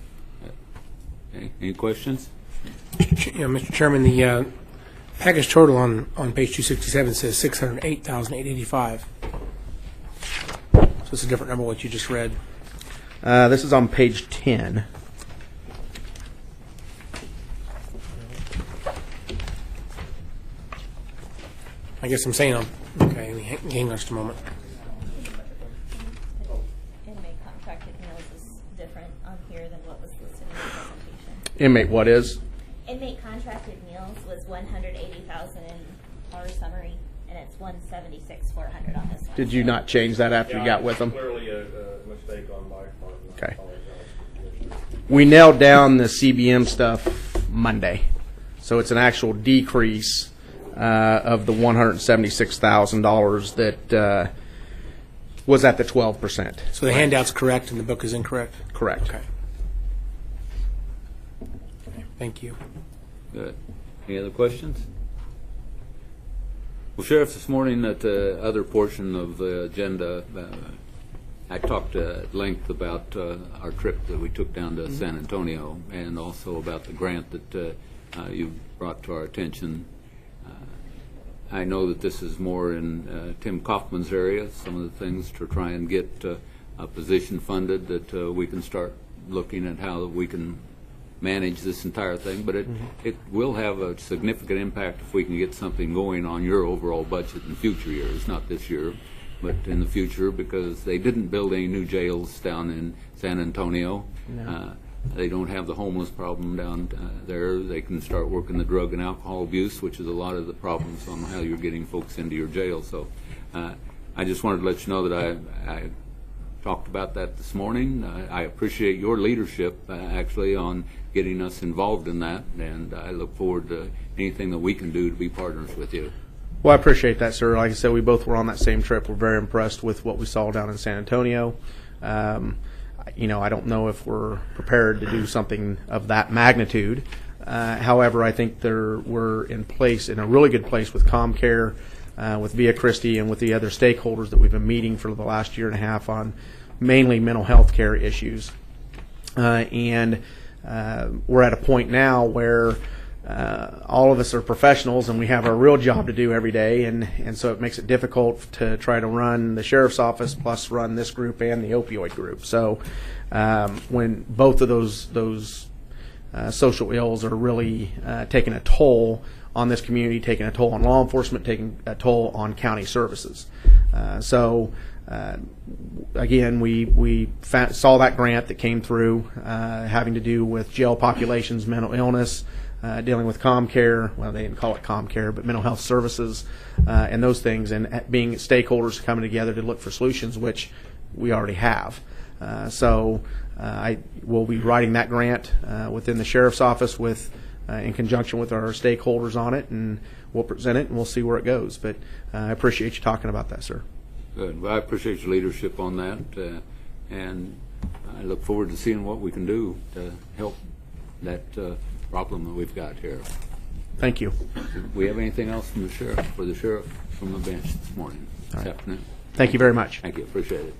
Okay. Any questions? Mr. Chairman, the package total on page 267 says $608,885. So it's a different number what you just read. This is on page 10. I guess I'm saying okay. Hang on just a moment. Inmate contracted meals is different on here than what was listed in the presentation. Inmate, what is? Inmate contracted meals was 180,000 in our summary, and it's 176,400 on this one. Did you not change that after you got with them? Clearly a mistake on my part. and I Okay. apologize. We nailed down the CBM stuff Monday, so it's an actual decrease of the $176,000 that was at the 12%. So the handout's correct and the book is incorrect? Correct. Okay. Thank you. Good. Any other questions? Well, Sheriff, this morning at the other portion of the agenda, I talked at length about our trip that we took down to San Antonio, and also about the grant that you brought to our attention. I know that this is more in Tim Kaufman's area, some of the things to try and get a position funded that we can start looking at how we can manage this entire thing. But it will have a significant impact if we can get something going on your overall budget in future years, not this year, but in the future, because they didn't build any new jails down in San Antonio. No. They don't have the homeless problem down there. They can start working the drug and alcohol abuse, which is a lot of the problems on how you're getting folks into your jail. So I just wanted to let you know that I talked about that this morning. I appreciate your leadership, actually, on getting us involved in that, and I look forward to anything that we can do to be partners with you. Well, I appreciate that, sir. Like I said, we both were on that same trip. We're very impressed with what we saw down in San Antonio. I don't know if we're prepared to do something of that magnitude. However, I think we're in a really good place with ComCare, with Via Christi, and with the other stakeholders that we've been meeting for the last year and a half on mainly mental health care issues. And we're at a point now where all of us are professionals and we have our real job to do every day, and so it makes it difficult to try to run the sheriff's office plus run this group and the opioid group. So when both of those social ills are really taking a toll on this community, taking a toll on law enforcement, taking a toll on county services. Again, we saw that grant that came through having to do with jail populations, mental illness, dealing with ComCare. Well, they didn't call it ComCare, but mental health services and those things, and being stakeholders coming together to look for solutions, which we already have. I will be writing that grant within the sheriff's office in conjunction with our stakeholders on it, and we'll present it and we'll see where it goes. But I appreciate you talking about that, sir. Good. Well, I appreciate your leadership on that, and I look forward to seeing what we can do to help that problem that we've got here. Thank you. Do we have anything else from the sheriff from the bench this morning, this afternoon? Thank you very much. Thank you. Appreciate it.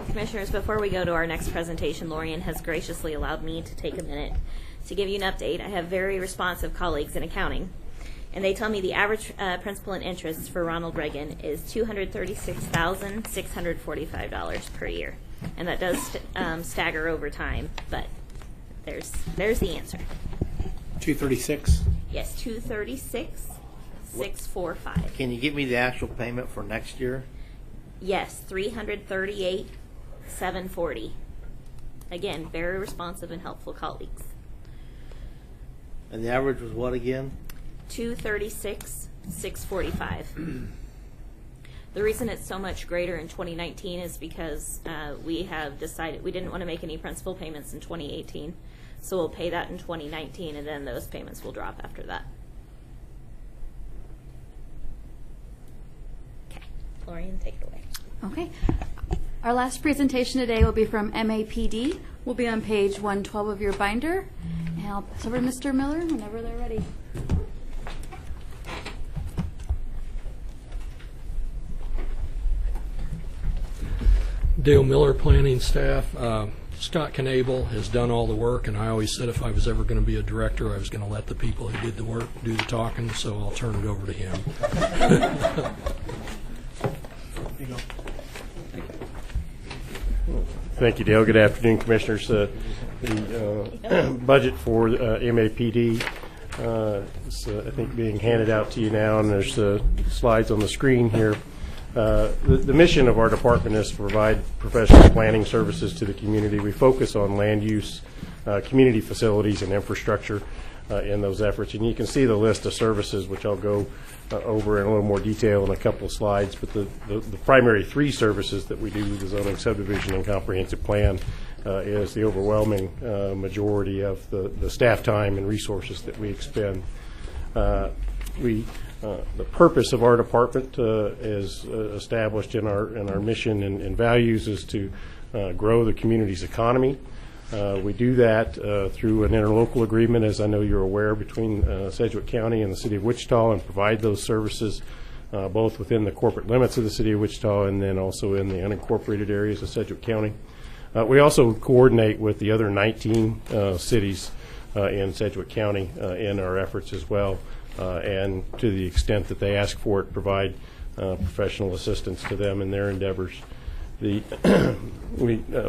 Commissioners, before we go to our next presentation, Lorian has graciously allowed me to take a minute to give you an update. I have very responsive colleagues in accounting, and they tell me the average principal and interest for Ronald Reagan is $236,645 per year, and that does stagger over time, but there's the answer. 236. Yes, 236,645. Can you give me the actual payment for next year? Yes, 338,740. Again, very responsive and helpful colleagues. And the average was what again? 236,645. The reason it's so much greater in 2019 is because we have decided we didn't want to make any principal payments in 2018, so we'll pay that in 2019, and then those payments will drop after that. Okay, Lorian, take it away. Okay. Our last presentation today will be from MAPD. We'll be on page 112 of your binder. And I'll pass over to Mr. Miller whenever they're ready. Dale Miller, planning staff. Scott Knable has done all the work, and I always said if I was ever going to be a director, I was going to let the people who did the work do the talking, so I'll turn it over to him. Thank you, Dale. Good afternoon, Commissioners. The budget for MAPD is, I think, being handed out to you now, and there's slides on the screen here. The mission of our department is to provide professional planning services to the community. We focus on land use, community facilities, and infrastructure in those efforts. And you can see the list of services, which I'll go over in a little more detail in a couple of slides. But the primary three services that we do with the zoning subdivision and comprehensive plan is the overwhelming majority of the staff time and resources that we expend. The purpose of our department is established in our mission and values is to grow the community's economy. We do that through an interlocal agreement, as I know you're aware, between Sedgwick County and the City of Wichita, and provide those services both within the corporate limits of the City of Wichita and then also in the unincorporated areas of Sedgwick County. We also coordinate with the other 19 cities in Sedgwick County in our efforts as well. And to the extent that they ask for it, provide professional assistance to them in their endeavors. We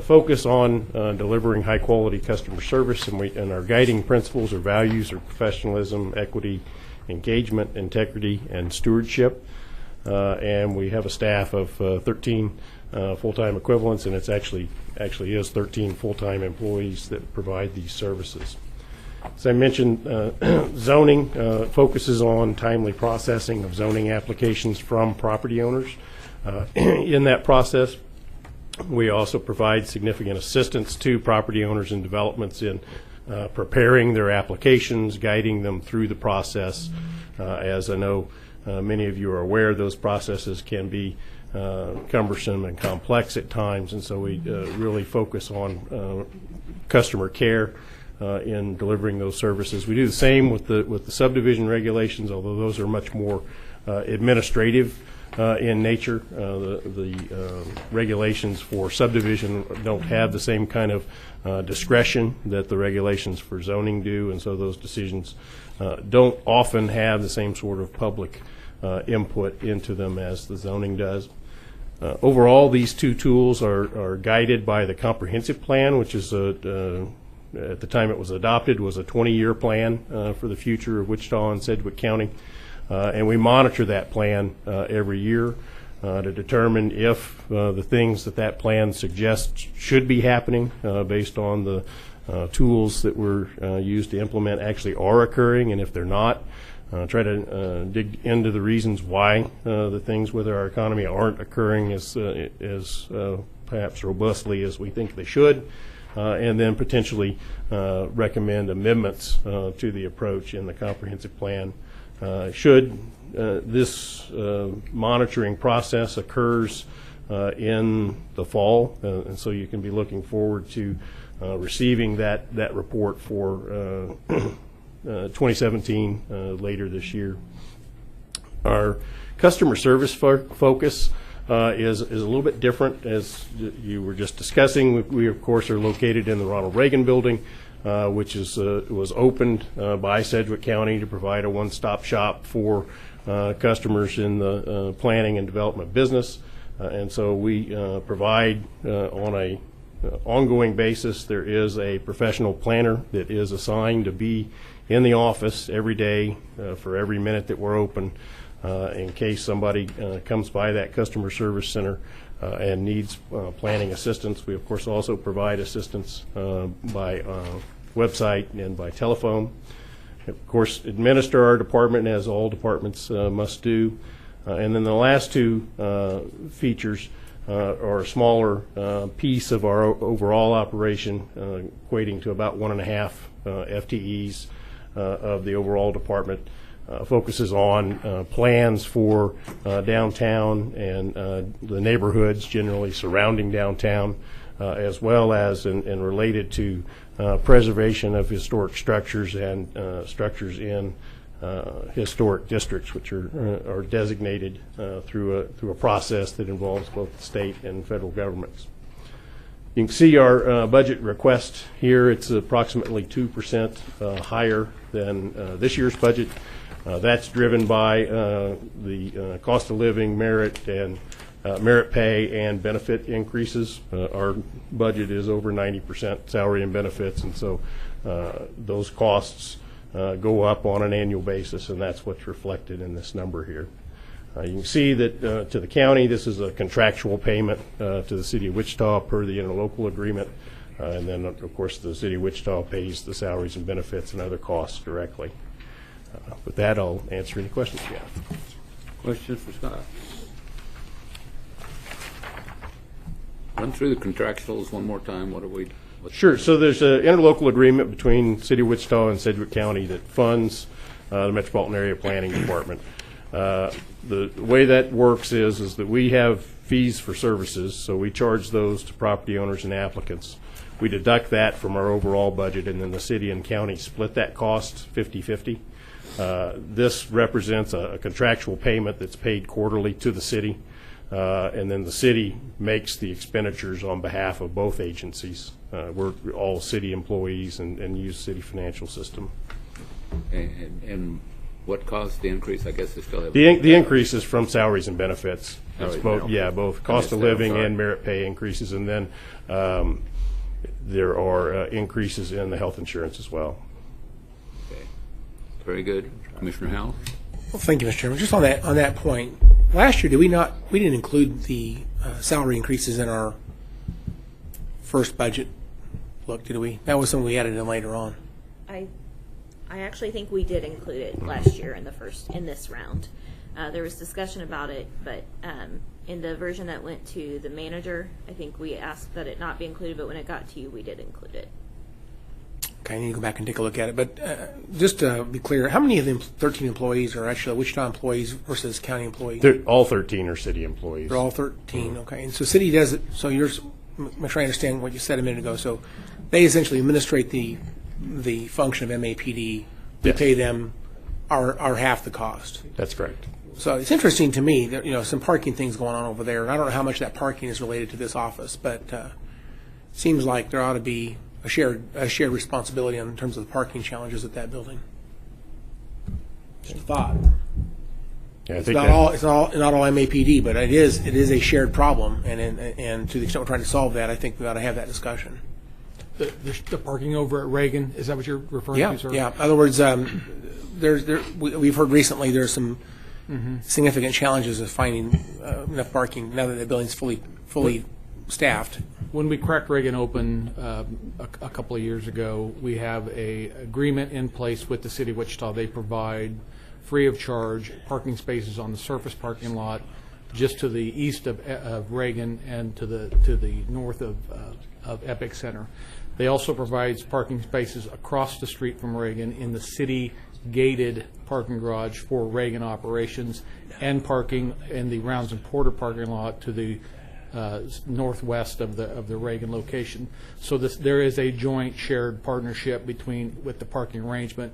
focus on delivering high-quality customer service, and our guiding principles or values are professionalism, equity, engagement, integrity, and stewardship. And we have a staff of 13 full-time equivalents, and it's actually is 13 full-time employees that provide these services. As I mentioned, zoning focuses on timely processing of zoning applications from property owners. In that process, we also provide significant assistance to property owners and developments in preparing their applications, guiding them through the process. As I know many of you are aware, those processes can be cumbersome and complex at times, and so we really focus on customer care in delivering those services. We do the same with the subdivision regulations, although those are much more administrative in nature. The regulations for subdivision don't have the same kind of discretion that the regulations for zoning do, and so those decisions don't often have the same sort of public input into them as the zoning does. Overall, these two tools are guided by the comprehensive plan, which is at the time it was adopted, was a 20-year plan for the future of Wichita and Sedgwick County. And we monitor that plan every year to determine if the things that plan suggests should be happening based on the tools that were used to implement actually are occurring, and if they're not, try to dig into the reasons why the things with our economy aren't occurring as perhaps robustly as we think they should. And then potentially recommend amendments to the approach in the comprehensive plan. Should this monitoring process occurs in the fall, and so you can be looking forward to receiving that report for 2017 later this year. Our customer service focus is a little bit different, as you were just discussing. We of course are located in the Ronald Reagan Building, which was opened by Sedgwick County to provide a one-stop shop for customers in the planning and development business, and so we provide on a ongoing basis. There is a professional planner that is assigned to be in the office every day for every minute that we're open. In case somebody comes by that customer service center and needs planning assistance. We, of course, also provide assistance by website and by telephone. Of course, administer our department, as all departments must do. And then the last two features are a smaller piece of our overall operation, equating to about 1.5 FTEs of the overall department. Focuses on plans for downtown and the neighborhoods generally surrounding downtown, as well as and related to preservation of historic structures and structures in historic districts, which are designated through a process that involves both the state and federal governments. You can see our budget request here. It's approximately 2% higher than this year's budget. That's driven by the cost of living, merit, and merit pay and benefit increases. Our budget is over 90% salary and benefits, and so those costs go up on an annual basis, and that's what's reflected in this number here. You can see that to the county, this is a contractual payment to the City of Wichita per the interlocal agreement. And then, of course, the City of Wichita pays the salaries and benefits and other costs directly. With that, I'll answer any questions you have. Questions for Scott? Run through the contractuals one more time. What are we? Sure. So there's an interlocal agreement between City of Wichita and Sedgwick County that funds the Metropolitan Area Planning Department. The way that works is that we have fees for services, so we charge those to property owners and applicants. We deduct that from our overall budget, and then the city and county split that cost 50-50. This represents a contractual payment that's paid quarterly to the city, and then the city makes the expenditures on behalf of both agencies. We're all city employees and use city financial system. And what caused the increase? I guess they still have the increase is from salaries and benefits. Salaries It's and both, benefits. both cost of that, I'm living sorry. and merit pay increases, and then there are increases in the health insurance as well. Okay. Very good. Commissioner Howell? Well, thank you, Mr. Chairman. Just on that point, last year, we didn't include the salary increases in our first budget look, did we? That was something we added in later on. I actually think we did include it last year in this round. There was discussion about it, but in the version that went to the manager, I think we asked that it not be included, but when it got to you, we did include it. Okay, I need to go back and take a look at it. But just to be clear, how many of the 13 employees are actually Wichita employees versus county employees? All 13 are city employees. They're all 13, okay. And so city does it, so make sure I understand what you said a minute ago. So they essentially administrate the function of MAPD. We Yes. pay them our half the cost. That's correct. So it's interesting to me that, some parking things going on over there, and I don't know how much that parking is related to this office, but it seems like there ought to be a shared responsibility in terms of the parking challenges at that building. Just a thought. Yeah, I It's think not all MAPD, but it is a shared problem, and to the extent we're trying to solve that, I think we ought to have that discussion. The parking over at Reagan, is that what you're referring to, sir? Yeah. In other words, we've heard recently there's some significant challenges of finding enough parking now that the building's fully staffed. When we cracked Reagan open a couple of years ago, we have a agreement in place with the city of Wichita. They provide free of charge parking spaces on the surface parking lot just to the east of Reagan and to the north of Epic Center. They also provide parking spaces across the street from Reagan in the city gated parking garage for Reagan operations, and parking in the Rounds and Porter parking lot to the northwest of the Reagan location. So there is a joint shared partnership with the parking arrangement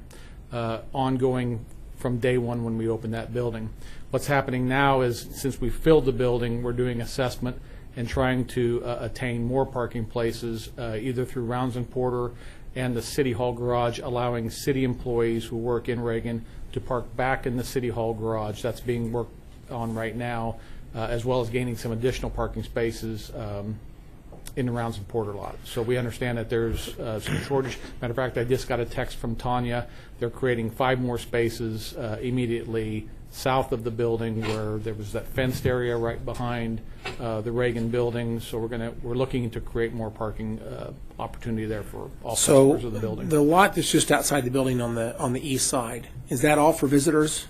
ongoing from day one when we opened that building. What's happening now is, since we filled the building, we're doing assessment and trying to attain more parking places, either through Rounds and Porter and the City Hall garage, allowing city employees who work in Reagan to park back in the City Hall garage. That's being worked on right now, as well as gaining some additional parking spaces in the Rounds and Porter lot. So we understand that there's some shortage. Matter of fact, I just got a text from Tanya. They're creating 5 more spaces immediately south of the building, where there was that fenced area right behind the Reagan building. So we're looking to create more parking opportunity there for all customers of the building. The lot that's just outside the building on the east side, is that all for visitors?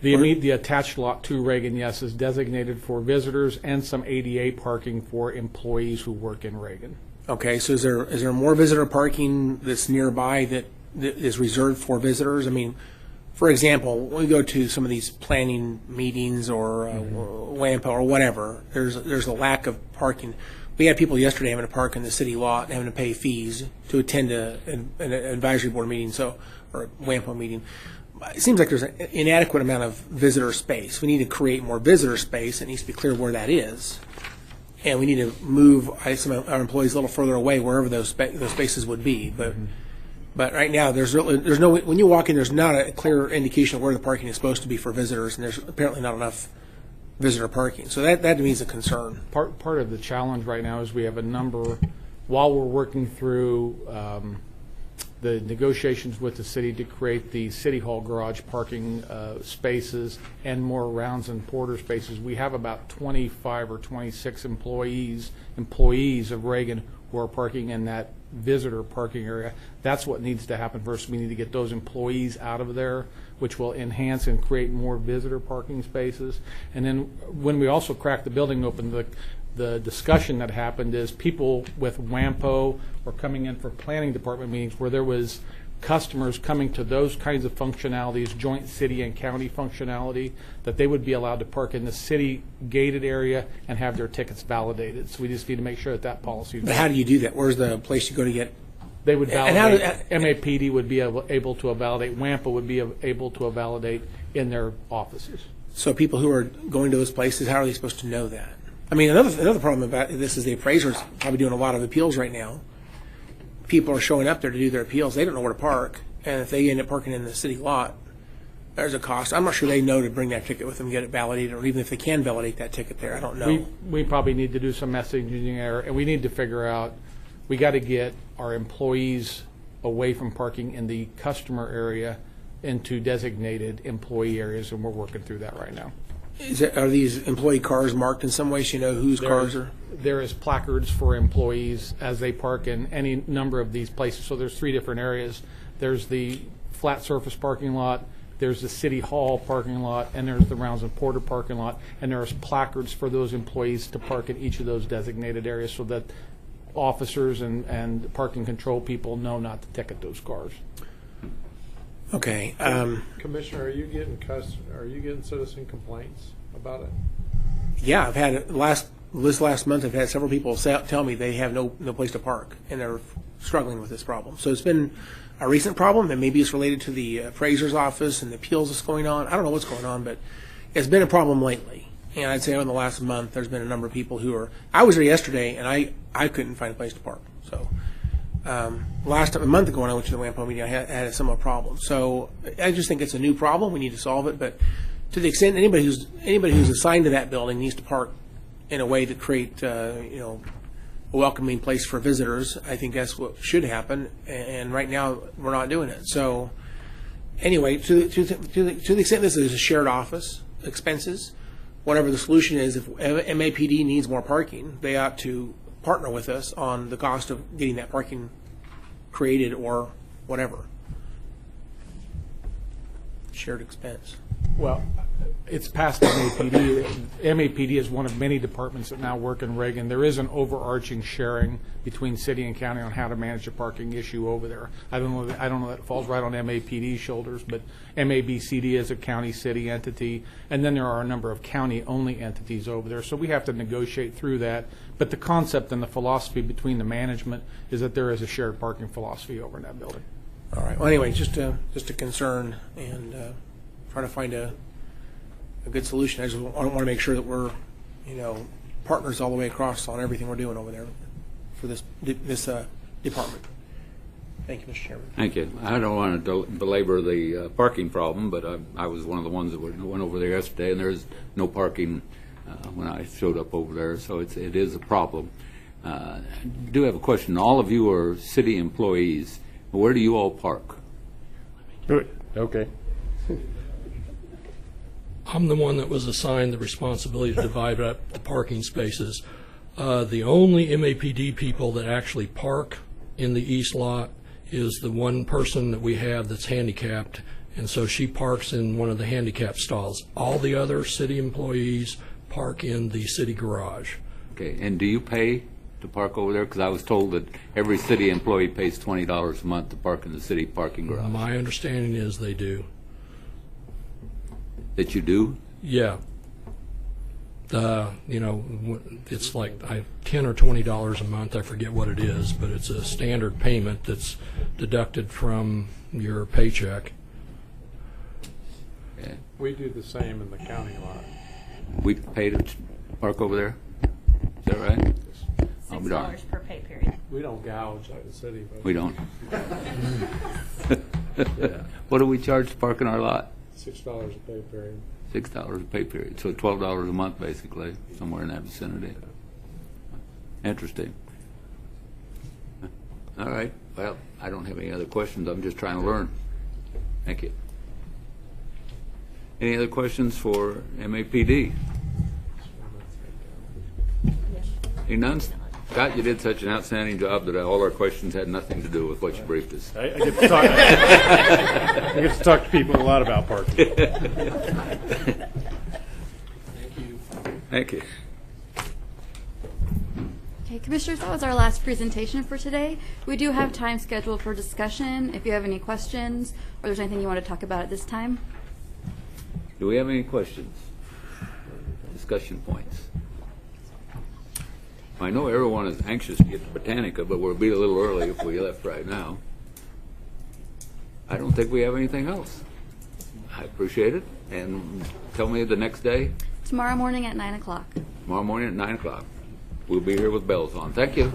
The attached lot to Reagan, yes, is designated for visitors and some ADA parking for employees who work in Reagan. Okay, so is there more visitor parking that's nearby that is reserved for visitors? I mean, for example, when we go to some of these planning meetings or WAMPA or whatever, there's a lack of parking. We had people yesterday having to park in the city lot and having to pay fees to attend an advisory board meeting, or a WAMPA meeting. It seems like there's an inadequate amount of visitor space. We need to create more visitor space. It needs to be clear where that is. and we need to move some of our employees a little further away, wherever those spaces would be. But right now, there's no, when you walk in, there's not a clear indication of where the parking is supposed to be for visitors, and there's apparently not enough visitor parking. So that to me is a concern. Part of the challenge right now is we have a number, while we're working through the negotiations with the city to create the City Hall garage parking spaces and more rounds and porter spaces, we have about 25 or 26 employees of Reagan who are parking in that visitor parking area. That's what needs to happen first. We need to get those employees out of there, which will enhance and create more visitor parking spaces. And then when we also crack the building open, the discussion that happened is people with WAMPO were coming in for planning department meetings where there was customers coming to those kinds of functionalities, joint city and county functionality, that they would be allowed to park in the city gated area and have their tickets validated. So we just need to make sure that policy is. But how do you do that? Where's the place you go to get? They would validate. MAPD would be able to validate. WAMPA would be able to validate in their offices. So people who are going to those places, how are they supposed to know that? I mean, another problem about this is the appraisers probably doing a lot of appeals right now. People are showing up there to do their appeals. They don't know where to park, and if they end up parking in the city lot, there's a cost. I'm not sure they know to bring that ticket with them, get it validated, or even if they can validate that ticket there. I don't know. We probably need to do some messaging there, and we need to figure out, we got to get our employees away from parking in the customer area into designated employee areas, and we're working through that right now. Are these employee cars marked in some way so you know whose cars are? There is placards for employees as they park in any number of these places. So there's 3 different areas. There's the flat surface parking lot, there's the City Hall parking lot, and there's the Rounds and Porter parking lot. And there's placards for those employees to park in each of those designated areas so that officers and parking control people know not to ticket those cars. Okay. Commissioner, are you getting citizen complaints about it? Yeah, I've had this last month. I've had several people tell me they have no place to park, and they're struggling with this problem. So it's been a recent problem, and maybe it's related to the appraiser's office and the appeals that's going on. I don't know what's going on, but it's been a problem lately. And I'd say in the last month, there's been a number of people who are. I was there yesterday, and I couldn't find a place to park. So. A month ago when I went to the WAMPO meeting, I had a similar problem. So I just think it's a new problem. We need to solve it. But to the extent anybody who's assigned to that building needs to park in a way to create a welcoming place for visitors, I think that's what should happen. And right now we're not doing it. So anyway, to the extent this is a shared office expenses, whatever the solution is, if MAPD needs more parking, they ought to partner with us on the cost of getting that parking created or whatever. Shared expense. Well, it's past MAPD. MAPD is one of many departments that now work in Reagan. There is an overarching sharing between city and county on how to manage the parking issue over there. I don't know that it falls right on MAPD's shoulders, but MABCD is a county-city entity, and then there are a number of county-only entities over there. So we have to negotiate through that. But the concept and the philosophy between the management is that there is a shared parking philosophy over in that building. All right. Well, anyway, just a concern, and try to find a good solution. I want to make sure that we're, partners all the way across on everything we're doing over there for this department. Thank you, Mr. Chairman. Thank you. I don't want to belabor the parking problem, but I was one of the ones that went over there yesterday, and there's no parking when I showed up over there, so it is a problem. I do have a question. All of you are city employees. Where do you all park? Good. Okay. I'm the one that was assigned the responsibility to divide up the parking spaces. The only MAPD people that actually park in the east lot is the one person that we have that's handicapped, and so she parks in one of the handicap stalls. All the other city employees park in the city garage. Okay, and do you pay to park over there? Because I was told that every city employee pays $20 a month to park in the city parking garage. My understanding is they do. That you do? Yeah. It's like $10 or $20 a month. I forget what it is, but it's a standard payment that's deducted from your paycheck. We do the same in the county lot. We pay to park over there? that right? I'll be darned. $6 per pay period. We don't gouge like the city. but We don't. What do we charge to park in our lot? $6 a pay period. $6 a pay period, so $12 a month, basically, somewhere in that vicinity. Interesting. All right. Well, I don't have any other questions. I'm just trying to learn. Thank you. Any other questions for MAPD? Any none? Scott, you did such an outstanding job that all our questions had nothing to do with what you briefed us. I get to talk. I get to talk to people a lot about parking. Thank you. Okay, Commissioners, that was our last presentation for today. We do have time scheduled for discussion. If you have any questions or there's anything you want to talk about at this time. Do we have any questions? Discussion points? I know everyone is anxious to get to Botanica, but we'll be a little early if we left right now. I don't think we have anything else. I appreciate it. And tell me the next day. Tomorrow morning at 9 o'clock. Tomorrow morning at 9 o'clock. We'll be here with bells on. Thank you.